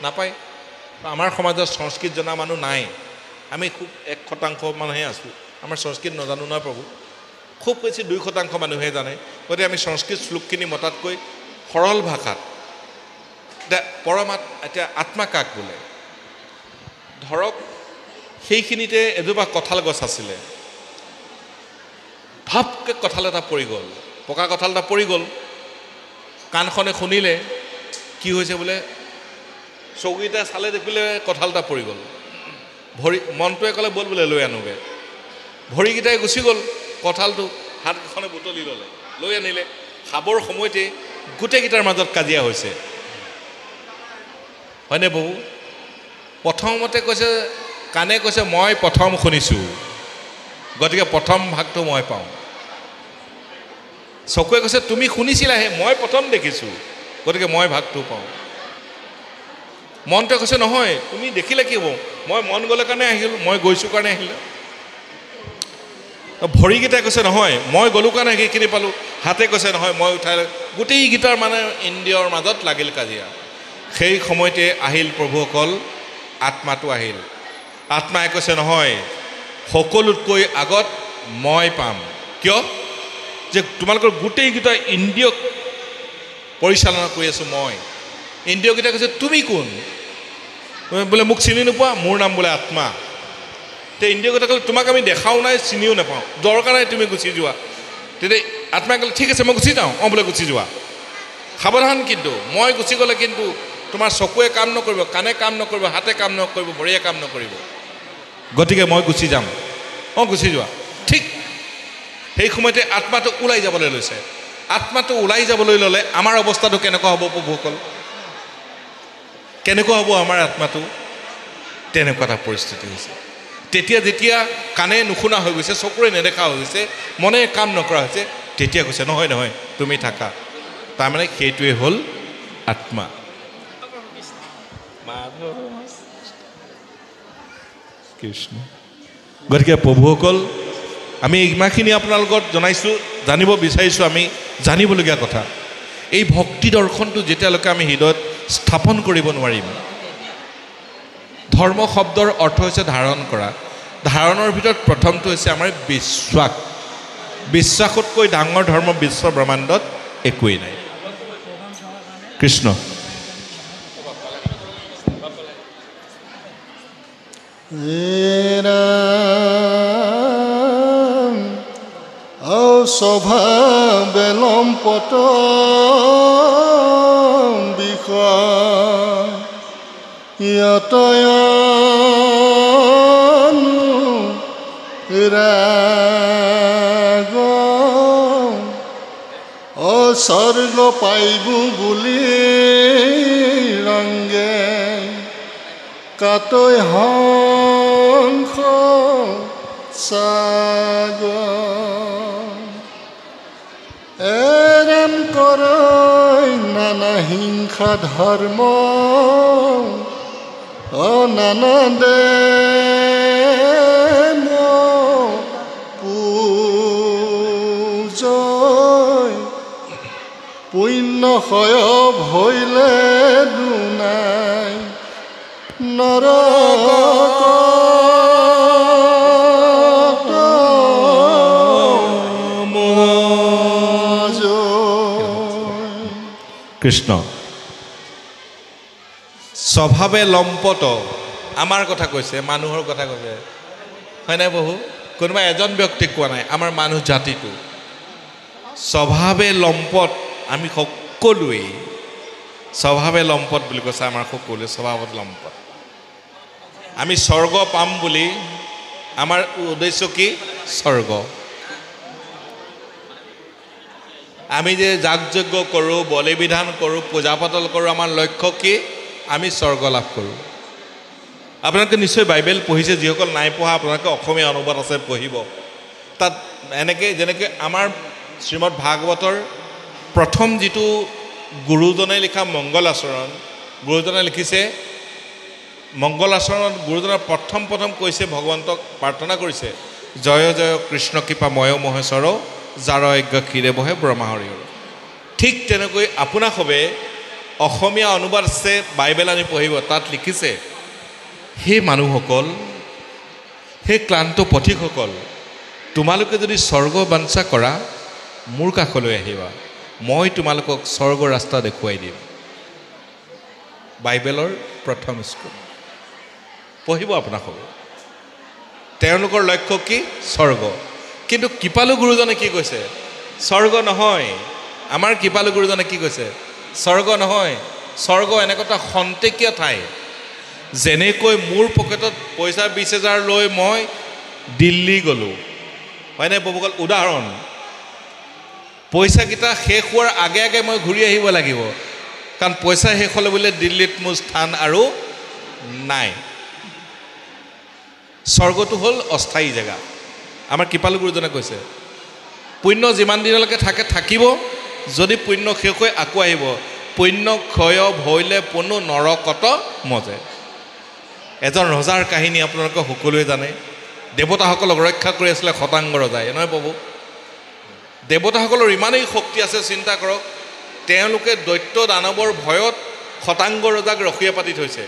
নাপায়। আমাৰ সমাজত সংস্কৃত জনা মানুহ নাই, আমি খুব 1% মানুহে আছোঁ। আমাৰ সংস্কৃত নাজানো নহয় প্ৰভু, খুব বেছি 2% মানুহে জানে। গতিকে আমি সংস্কৃত শ্লোকখিনি মতাতকৈ সৰল ভাষাত, এতিয়া আত্মা কাক বোলে? ধৰক সেইখিনিতে এজোপা কঁঠাল গছ আছিলে, ভাপকৈ কঁঠাল এটা পৰি গ'ল, পকা কঁঠাল এটা পৰি গ'ল। কাণখনে শুনিলে কি হৈছে বোলে, চকুকেইটা চালে দেখিলে কঁঠাল এটা পৰি গ'ল। মনটোৱে ক'লে ব'ল বোলে লৈ আনোগে। ভৰিকেইটাই গুচি গ'ল, কঁঠালটো হাতখনে বুটলি ল'লে, লৈ আনিলে। খাবৰ সময়তে গোটেইকেইটাৰ মাজত কাজিয়া হৈছে, হয়নে বহু? প্ৰথমতে কৈছে, কাণে কৈছে মই প্ৰথম শুনিছোঁ, গতিকে প্ৰথম ভাগটো মই পাওঁ। চকুৱে কৈছে তুমি শুনিছিলাহে, মই প্ৰথম দেখিছোঁ, গতিকে মই ভাগটো পাওঁ। মনটোৱে কৈছে নহয়, তুমি দেখিলে কি হ'ব, মই মন গ'লে কাৰণে আহিলোঁ, মই গৈছোঁ কাৰণে আহিলোঁ। ভৰিকেইটাই কৈছে নহয়, মই গ'লোঁ কাৰণে সেইখিনি পালোঁ। হাতে কৈছে নহয়, মই উঠাই, গোটেইকেইটাৰ মানে ইন্দ্ৰিয়ৰ মাজত লাগিল কাজিয়া। সেই সময়তে আহিল প্ৰভুসকল, আত্মাটো আহিল। আত্মাই কৈছে নহয়, সকলোতকৈ আগত মই পাম। কিয়? যে তোমালোকৰ গোটেইকেইটা ইন্দ্ৰিয়ক পৰিচালনা কৰি আছোঁ মই। ইন্দ্ৰিয়কেইটা কৈছে তুমি কোন? বোলে মোক চিনি নোপোৱা, মোৰ নাম বোলে আত্মা। তে ইন্দ্ৰিয়কেইটা ক'লে তোমাক আমি দেখাও নাই, চিনিও নাপাওঁ, দৰকাৰ নাই, তুমি গুচি যোৱা। তেতিয়া আত্মাই ক'লে ঠিক আছে মই গুচি যাওঁ। বোলে গুচি যোৱা, সাৱধান, কিন্তু মই গুচি গ'লে কিন্তু তোমাৰ চকুৱে কাম নকৰিব, কাণে কাম নকৰিব, হাতে কাম নকৰিব, ভৰিয়ে কাম নকৰিব। গতিকে মই গুচি যাম। গুচি যোৱা। ঠিক সেই সময়তে আত্মাটো ওলাই যাবলৈ লৈছে। আত্মাটো ওলাই যাবলৈ ল'লে আমাৰ অৱস্থাটো কেনেকুৱা হ'ব প্ৰভুসকল? কেনেকুৱা হ'ব আমাৰ আত্মাটো? তেনেকুৱা এটা পৰিস্থিতি হৈছে। তেতিয়া যেতিয়া কাণে নুশুনা হৈ গৈছে, চকুৰে নেদেখা হৈ গৈছে, মনে কাম নকৰা হৈছে, তেতিয়া কৈছে নহয় নহয় তুমি থাকা। তাৰমানে সেইটোৱে হ'ল আত্মা। কৃষ্ণ। গতিকে প্ৰভুসকল, আমি ইমানখিনি আপোনালোকক জনাইছোঁ, জানিব বিচাৰিছোঁ, আমি জানিবলগীয়া কথা। এই ভক্তি দৰ্শনটো যেতিয়ালৈকে আমি হৃদয়ত স্থাপন কৰিব নোৱাৰিম। ধৰ্ম শব্দৰ অৰ্থ হৈছে ধাৰণ কৰা। ধাৰণৰ ভিতৰত প্ৰথমটো হৈছে আমাৰ বিশ্বাস। বিশ্বাসতকৈ ডাঙৰ ধৰ্ম বিশ্ব ব্ৰহ্মাণ্ডত একোৱেই নাই। কৃষ্ণ। স্বভাৱে লম্পট বিষয় ৰাগ স্বৰ্গ পাইব বুলি ৰংগে কাতৈ হংস সাগ এৰাম কৰৈ নানা হিংসা ধৰ্ম নানা দেৱ পূজয় পুণ্যক্ষয় ভৈলে দুনাই নৰক কৃষ্ণ। স্বভাৱে লম্পট, আমাৰ কথা কৈছে, মানুহৰ কথা কৈছে, হয় নাই বহু? কোনোবা এজন ব্যক্তিক কোৱা নাই, আমাৰ মানুহ জাতিটো স্বভাৱে লম্পট। আমি সকলোৱেই স্বভাৱে লম্পট বুলি কৈছে, আমাৰ সকলোৱে স্বভাৱত লম্পট। আমি স্বৰ্গ পাম বুলি আমাৰ উদ্দেশ্য কি? স্বৰ্গ। আমি যে যাগযজ্ঞ কৰোঁ, বলি বিধান কৰোঁ, পূজা পাতল কৰোঁ, আমাৰ লক্ষ্য কি? আমি স্বৰ্গ লাভ কৰোঁ। আপোনালোকে নিশ্চয় বাইবেল পঢ়িছে, যিসকল নাই পঢ়া আপোনালোকে অসমীয়া অনুবাদ আছে পঢ়িব। তাত এনেকৈ যেনেকৈ আমাৰ শ্ৰীমদ ভাগৱতৰ প্ৰথম যিটো গুৰুজনে লিখা মংগল আচৰণ, গুৰুজনে লিখিছে মংগল আচৰণত গুৰুজনে প্ৰথম কৈছে, ভগৱন্তক প্ৰাৰ্থনা কৰিছে, জয় জয় কৃষ্ণ কৃপা ময় মহেশ্বৰ যাৰ যজ্ঞ ক্ষীৰে বহে ব্ৰহ্মাহৰি। ঠিক তেনেকৈ আপোনাক হবে অসমীয়া অনুবাদ আছে, বাইবেল আনি পঢ়িব, তাত লিখিছে, সেই মানুহসকল, সেই ক্লান্ত পথিকসকল, তোমালোকে যদি স্বৰ্গ বাঞ্ছা কৰা মোৰ কাষলৈ আহিবা, মই তোমালোকক স্বৰ্গ ৰাস্তা দেখুৱাই দিম। বাইবেলৰ প্ৰথম স্কুল পঢ়িব আপোনাক হ'ব। তেওঁলোকৰ লক্ষ্য কি? স্বৰ্গ। কিন্তু কৃপালু গুৰুজনে কি কৈছে? স্বৰ্গ নহয়। আমাৰ কৃপালু গুৰুজনে কি কৈছে? স্বৰ্গ নহয়। স্বৰ্গ এনেকুৱা এটা খন্তেকীয়া ঠাই, যেনেকৈ মোৰ পকেটত পইচা 20,000 লৈ মই দিল্লী গ'লোঁ, হয়নে প্ৰভুসকল? উদাহৰণ, পইচাকেইটা শেষ হোৱাৰ আগে আগে মই ঘূৰি আহিব লাগিব, কাৰণ পইচা শেষ হ'লে বোলে দিল্লীত মোৰ স্থান আৰু নাই। স্বৰ্গটো হ'ল অস্থায়ী জেগা। আমাৰ কৃপালু গুৰুজনে কৈছে, পুণ্য যিমান দিনলৈকে থাকে থাকিব, যদি পুণ্য শেষ হৈ আকৌ আহিব, পুণ্য ক্ষয় ভৈলে পুনু নৰকত মজে। এজন ৰজাৰ কাহিনী আপোনালোকে সকলোৱে জানে। দেৱতাসকলক ৰক্ষা কৰি আছিলে শতাংগ ৰজাই, নহয় প্ৰভু? দেৱতাসকলৰ ইমানেই শক্তি আছে, চিন্তা কৰক, তেওঁলোকে দৈত্য দানৱৰ ভয়ত শতাংগ ৰজাক ৰখীয়া পাতি থৈছে।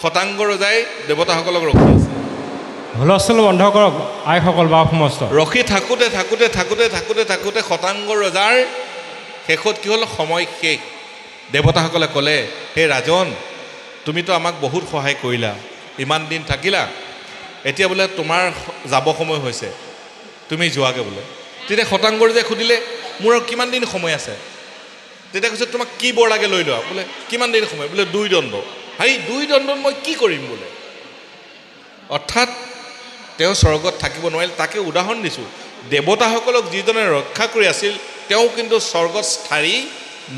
শতাংগ ৰজাই দেৱতাসকলক ৰখি আছে। হুলস্থুল বন্ধ কৰক আইসকল বা সমস্ত। ৰখি থাকোঁতে থাকোঁতে থাকোঁতে থাকোঁতে থাকোঁতে শতাংগ ৰজাৰ শেষত কি হ'ল? সময় শেষ। দেৱতাসকলে ক'লে, হে ৰাজন, তুমিতো আমাক বহুত সহায় কৰিলা, ইমান দিন থাকিলা, এতিয়া বোলে তোমাৰ যাব সময় হৈছে, তুমি যোৱাগৈ বোলে। তেতিয়া শতাংগ ৰজাই সুধিলে, মোৰ আৰু কিমান দিন সময় আছে? তেতিয়া কৈছে তোমাক কি বৰ লাগে লৈ লোৱা বোলে কিমান দিন সময় বোলে 2 দণ্ড হাই 2 দণ্ডত মই কি কৰিম বোলে অৰ্থাৎ তেওঁ স্বৰ্গত থাকিব নোৱাৰিল তাকে উদাহৰণ দিছোঁ দেৱতাসকলক যিজনে ৰক্ষা কৰি আছিল তেওঁ কিন্তু স্বৰ্গত স্থায়ী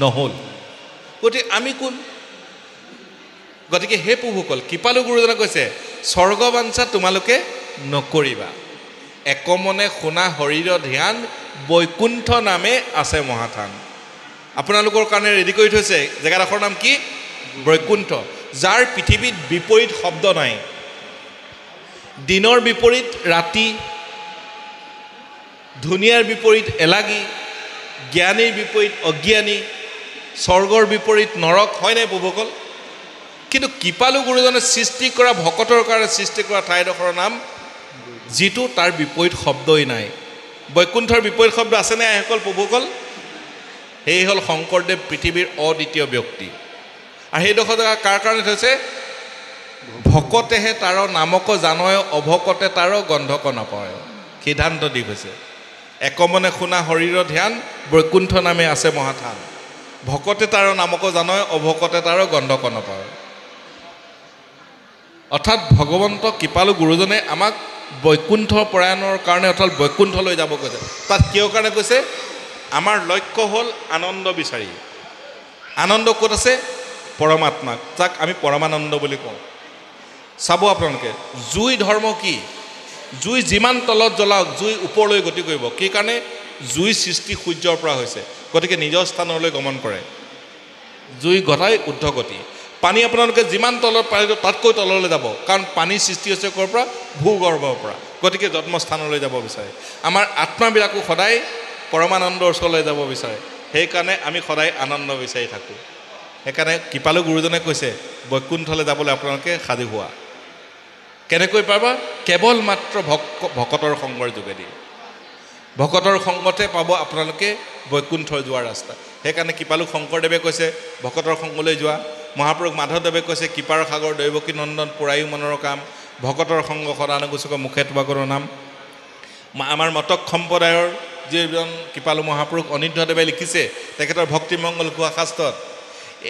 নহ'ল গতিকে আমি কোন গতিকে হে প্ৰভুসকল কৃপালু গুৰুজনে কৈছে স্বৰ্গবাঞ্ছা তোমালোকে নকৰিবা একমনে শুনা শৰীৰৰ ধ্যান বৈকুণ্ঠ নামে আছে মহাথান আপোনালোকৰ কাৰণে ৰেডি কৰি থৈছে জেগাডোখৰ নাম কি বৈকুণ্ঠ যাৰ পৃথিৱীত বিপৰীত শব্দ নাই দিনৰ বিপৰীত ৰাতি ধুনীয়াৰ বিপৰীত এলাগী জ্ঞানীৰ বিপৰীত অজ্ঞানী স্বৰ্গৰ বিপৰীত নৰক হয় নাই প্ৰভুসকল কিন্তু কৃপালু গুৰুজনে সৃষ্টি কৰা ভকতৰ কাৰণে সৃষ্টি কৰা ঠাইডোখৰৰ নাম যিটো তাৰ বিপৰীত শব্দই নাই বৈকুণ্ঠৰ বিপৰীত শব্দ আছে নে আইসকল প্ৰভুসকল সেই হ'ল শংকৰদেৱ পৃথিৱীৰ অদ্বিতীয় ব্যক্তি আৰু সেইডোখৰ জেগা কাৰ কাৰণে থৈছে ভকতেহে তাৰ নামক জানয় অভকতে তাৰ গন্ধক নাপায় সিদ্ধান্ত দি গৈছে একমনে শুনা শৰীৰৰ ধ্যান বৈকুণ্ঠ নামে আছে মহাথান ভকতে তাৰ নামক জানয় অভকতে তাৰ গন্ধক নাপায় অৰ্থাৎ ভগৱন্ত কৃপালু গুৰুজনে আমাক বৈকুণ্ঠ পৰায়ণৰ কাৰণে অৰ্থাৎ বৈকুণ্ঠলৈ যাব কৈছে তাত কিয় কাৰণে কৈছে আমাৰ লক্ষ্য হ'ল আনন্দ বিচাৰি আনন্দ ক'ত আছে পৰমাত্মাক যাক আমি পৰমানন্দ বুলি কওঁ চাব আপোনালোকে জুই ধৰ্ম কি জুই যিমান তলত জ্বলাওক জুই ওপৰলৈ গতি কৰিব কি কাৰণে জুই সৃষ্টি সূৰ্যৰ পৰা হৈছে গতিকে নিজৰ স্থানলৈ গমন কৰে জুই গতাই ঊৰ্ধ্বগতি পানী আপোনালোকে যিমান তলত পাৰিব তাতকৈ তললৈ যাব কাৰণ পানী সৃষ্টি হৈছে ক'ৰ পৰা ভূগৰ্ভৰ পৰা গতিকে জন্মস্থানলৈ যাব বিচাৰে আমাৰ আত্মাবিলাকো সদায় পৰমানন্দৰ ওচৰলৈ যাব বিচাৰে সেইকাৰণে আমি সদায় আনন্দ বিচাৰি থাকোঁ সেইকাৰণে কৃপালু গুৰুজনে কৈছে বৈকুণ্ঠলৈ যাবলৈ আপোনালোকে সাজু হোৱা কেনেকৈ পাবা কেৱল মাত্ৰ ভকতৰ সংগৰ যোগেদি ভকতৰ সংগতে পাব আপোনালোকে বৈকুণ্ঠৰ যোৱাৰ ৰাস্তা সেইকাৰণে কৃপালু শংকৰদেৱে কৈছে ভকতৰ সংগলৈ যোৱা মহাপুৰুষ মাধৱদেৱে কৈছে কৃপাৰ সাগৰ দৈৱকী নন্দন পুৰায়ো মনৰ কাম ভকতৰ সংগ সদানুগোচক মুখে তোমাকৰ নাম আমাৰ মতক সম্প্ৰদায়ৰ যিজন কৃপালু মহাপুৰুষ অনিৰুদ্ধদেৱে লিখিছে তেখেতৰ ভক্তিমংগল কোৱা শাস্ত্ৰত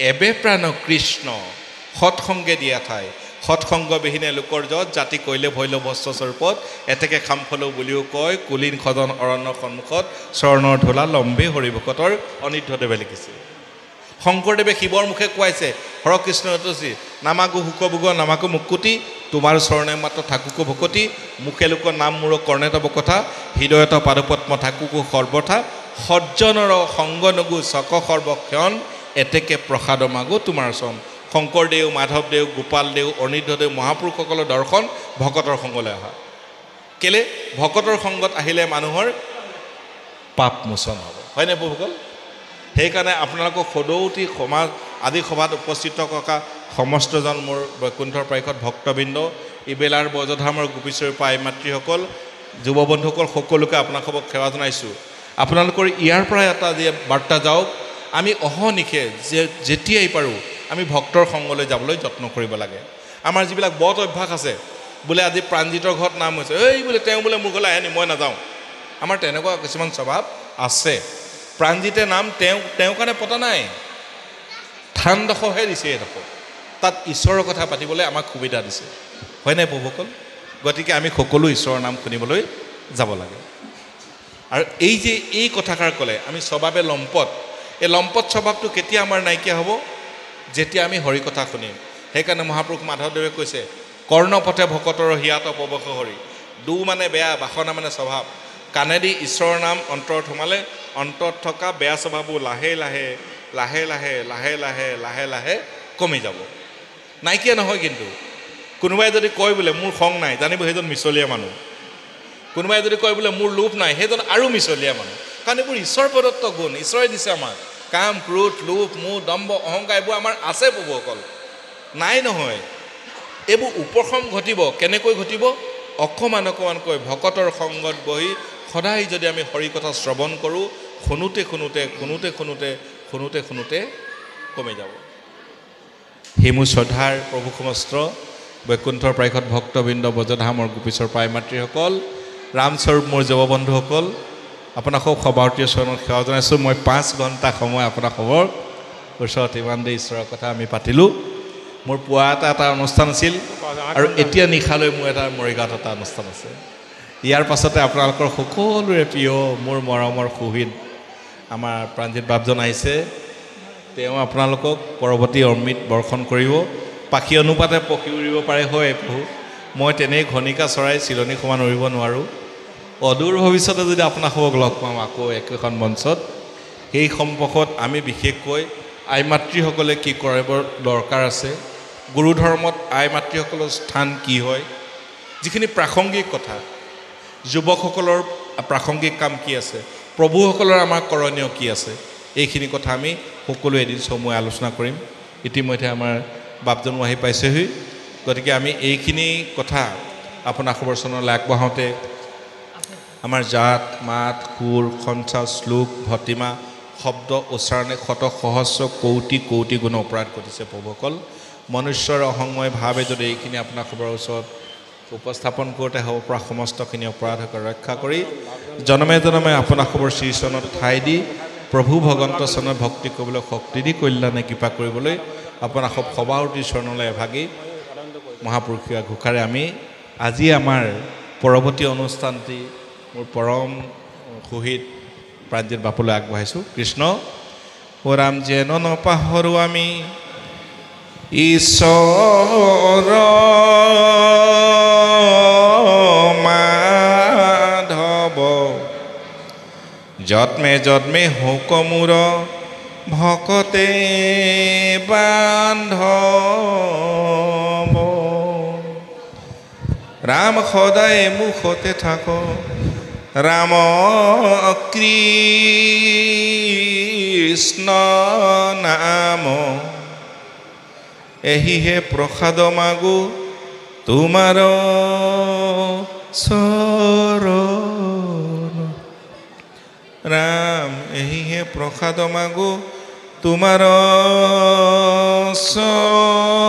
এবে প্ৰাণ কৃষ্ণ সৎসংগে দিয়া ঠাই সৎসংগবিহীনে লোকৰ যত জাতি কৈলে ভৈল বস্ত্ৰস্বৰূপত এতেকে খামফলো বুলিও কয় কুলীন সদন অৰণ্য সন্মুখত চৰণৰ ধূলা লম্বে হৰিভকতৰ অনিৰুদ্ধদেৱে লিখিছে শংকৰদেৱে শিৱৰ মুখে কোৱাইছে হৰ কৃষ্ণ তুচি নামাকো হুকবুগ নামাকো মুকুতি তোমাৰ চৰণে মাত্ৰ থাকুকো ভকতি মুখে লোক নাম মূৰ কৰ্ণে তব কথা হৃদয়ত পাদপদ্ম থাকুকো সৰ্বথা সজ্জনৰ সংগ নগু চক সৰ্বক্ষণ এতেকে প্ৰসাদ মাগো তোমাৰ চৰণ শংকৰদেৱ মাধৱদেৱ গোপালদেৱ অনিৰুদ্ধদেৱ মহাপুৰুষসকলৰ দৰ্শন ভকতৰ সংগলৈ অহা কেলে ভকতৰ সংগত আহিলে মানুহৰ পাপ মোচন হ'ব হয়নে প্ৰভুসকল সেইকাৰণে আপোনালোকক সদৌতি সমাজ আদি সভাত উপস্থিত থকা সমস্তজন মোৰ বৈকুণ্ঠৰ প্ৰায়ত ভক্তবৃন্দ ইবেলাৰ বজধামৰ গোপীশ্বৰী পাই মাতৃসকল যুৱ বন্ধুসকল সকলোকে আপোনালোকক সেৱা জনাইছোঁ আপোনালোকৰ ইয়াৰ পৰা এটা যে বাৰ্তা যাওক আমি অহনিশে যেতিয়াই পাৰোঁ আমি ভক্তৰ সংগলৈ যাবলৈ যত্ন কৰিব লাগে আমাৰ যিবিলাক বদ অভ্যাস আছে বোলে আজি প্ৰাণজিতৰ ঘৰত নাম হৈছে এই বোলে তেওঁ বোলে মোৰ ঘৰলৈ আহে মই নাযাওঁ আমাৰ তেনেকুৱা কিছুমান স্বভাৱ আছে প্ৰাণজিতে নাম তেওঁ কাৰণে পতা নাই থানডোখৰহে দিছে এইডোখৰ তাত ঈশ্বৰৰ কথা পাতিবলৈ আমাক সুবিধা দিছে হয় নাই প্ৰভুসকল গতিকে আমি সকলো ঈশ্বৰৰ নাম শুনিবলৈ যাব লাগে আৰু এই যে এই কথাষাৰ ক'লে আমি স্বভাৱে লম্পট এই লম্পট স্বভাৱটো কেতিয়া আমাৰ নাইকিয়া হ'ব যেতিয়া আমি হৰি কথা শুনিম সেইকাৰণে মহাপুৰুষ মাধৱদেৱে কৈছে কৰ্ণপথে ভকতৰ হিয়াত পৱশ হৰি দু মানে বেয়া বাসনা মানে স্বভাৱ কাণেদি ঈশ্বৰৰ নাম অন্তৰত সোমালে অন্তৰত থকা বেয়া স্বভাৱবোৰ লাহে লাহে লাহে লাহে লাহে লাহে লাহে লাহে কমি যাব নাইকিয়া নহয় কিন্তু কোনোবাই যদি কয় বোলে মোৰ খং নাই জানিব সেইজন মিছলীয়া মানুহ কোনোবাই যদি কয় বোলে মোৰ লোভ নাই সেইজন আৰু মিছলীয়া মানুহ কাৰণ এইবোৰ ঈশ্বৰ প্ৰদত্ত গুণ ঈশ্বৰে দিছে আমাক কাম ক্ৰোধ লোভ মোহ দম্ভ অহংকাৰ এইবোৰ আমাৰ আছে প্ৰভুসকল নাই নহয় এইবোৰ উপশম ঘটিব কেনেকৈ ঘটিব অকণমান অকণমানকৈ ভকতৰ সংগত বহি সদায় যদি আমি হৰি কথা শ্ৰৱণ কৰোঁ শুনোতে শুনোতে শুনোতে শুনোতে শুনোতে শুনোতে কমি যাব সেই মোৰ শ্ৰদ্ধাৰ প্ৰভু সমস্ত বৈকুণ্ঠৰ প্ৰায়ত ভক্তবৃন্দ ব্ৰজধামৰ গোপীশ্বৰ পাই মাতৃসকল ৰামস্বৰূপ মোৰ যুৱ বন্ধুসকল আপোনাক সভাপতিৰ চৰণত সেৱা জনাইছোঁ। মই 5 ঘণ্টা সময় আপোনাৰ খবৰ ওচৰত ইমান দেৰি ঈশ্বৰৰ কথা আমি পাতিলোঁ। মোৰ পুৱা এটা অনুষ্ঠান আছিল আৰু এতিয়া নিশালৈ মোৰ এটা মৰিগাঁৱত এটা অনুষ্ঠান আছে। ইয়াৰ পাছতে আপোনালোকৰ সকলোৰে প্ৰিয় মোৰ মৰমৰ সুহীন আমাৰ প্ৰাণজিৎ বাপজন আহিছে। তেওঁ আপোনালোকক পৰৱৰ্তী অমৃত বৰ্ষণ কৰিব। পাখি অনুপাতে পক্ষী উৰিব পাৰে হয় প্ৰভু, মই তেনেই ঘনিকা চৰাই চিলনী সমান উৰিব নোৱাৰোঁ। অদূৰ ভৱিষ্যতে যদি আপোনালোকক লগ পাওঁ আকৌ একেখন মঞ্চত, সেই সম্পৰ্কত আমি বিশেষকৈ আই মাতৃসকলে কি কৰিব দৰকাৰ আছে, গুৰু ধৰ্মত আই মাতৃসকলৰ স্থান কি হয়, যিখিনি প্ৰাসংগিক কথা, যুৱকসকলৰ প্ৰাসংগিক কাম কি আছে, প্ৰভুসকলৰ আমাৰ কৰণীয় কি আছে, এইখিনি কথা আমি সকলোৱে এদিন সমূহ আলোচনা কৰিম। ইতিমধ্যে আমাৰ বাপজনো আহি পাইছেহি, গতিকে আমি এইখিনি কথা আপোনাৰ খবৰ চনলৈ আগবঢ়াওঁতে আমাৰ জাত মাত সুৰ সঞ্চা শ্লোক ভতিমা শব্দ উচ্চাৰণে শত সহস্ৰ কৌটি কৌটি গুণ অপৰাধ ঘটিছে প্ৰভুসকল। মনুষ্যৰ অসংময় ভাৱে যদি এইখিনি আপোনাৰ খবৰ ওচৰত উপস্থাপন কৰোঁতে হ'ব পৰা সমস্তখিনি অপৰাধক ৰক্ষা কৰি জনমে জনমে আপোনাৰ খবৰ শ্ৰীচৰণত ঠাই দি প্ৰভু ভগৱন্ত চৰণৰ ভক্তি কৰিবলৈ শক্তি দি কল্যাণে কৃপা কৰিবলৈ আপোনাৰ সভাপতিৰ চৰণলৈ এভাগি মহাপুৰুষীয়া ঘোষাৰে আমি আজি আমাৰ পৰৱৰ্তী অনুষ্ঠানটি মোৰ পৰম সুহিত প্ৰাণজিৎ বাপুলৈ আগবঢ়াইছোঁ। কৃষ্ণ ও ৰাম যেন নপাহৰো আমি ঈশ্বৰ মাধৱ যত্মে যত্মে হুকমূৰ ভকতে বান্ধৱ ৰাম সদায় মুখতে থাক ৰাম কৃষ্ণ নাম এহিহে প্ৰসাদ মাগো তোমাৰ চৰণ ৰাম এহিহে প্ৰসাদ মাগো তোমাৰ চৰণ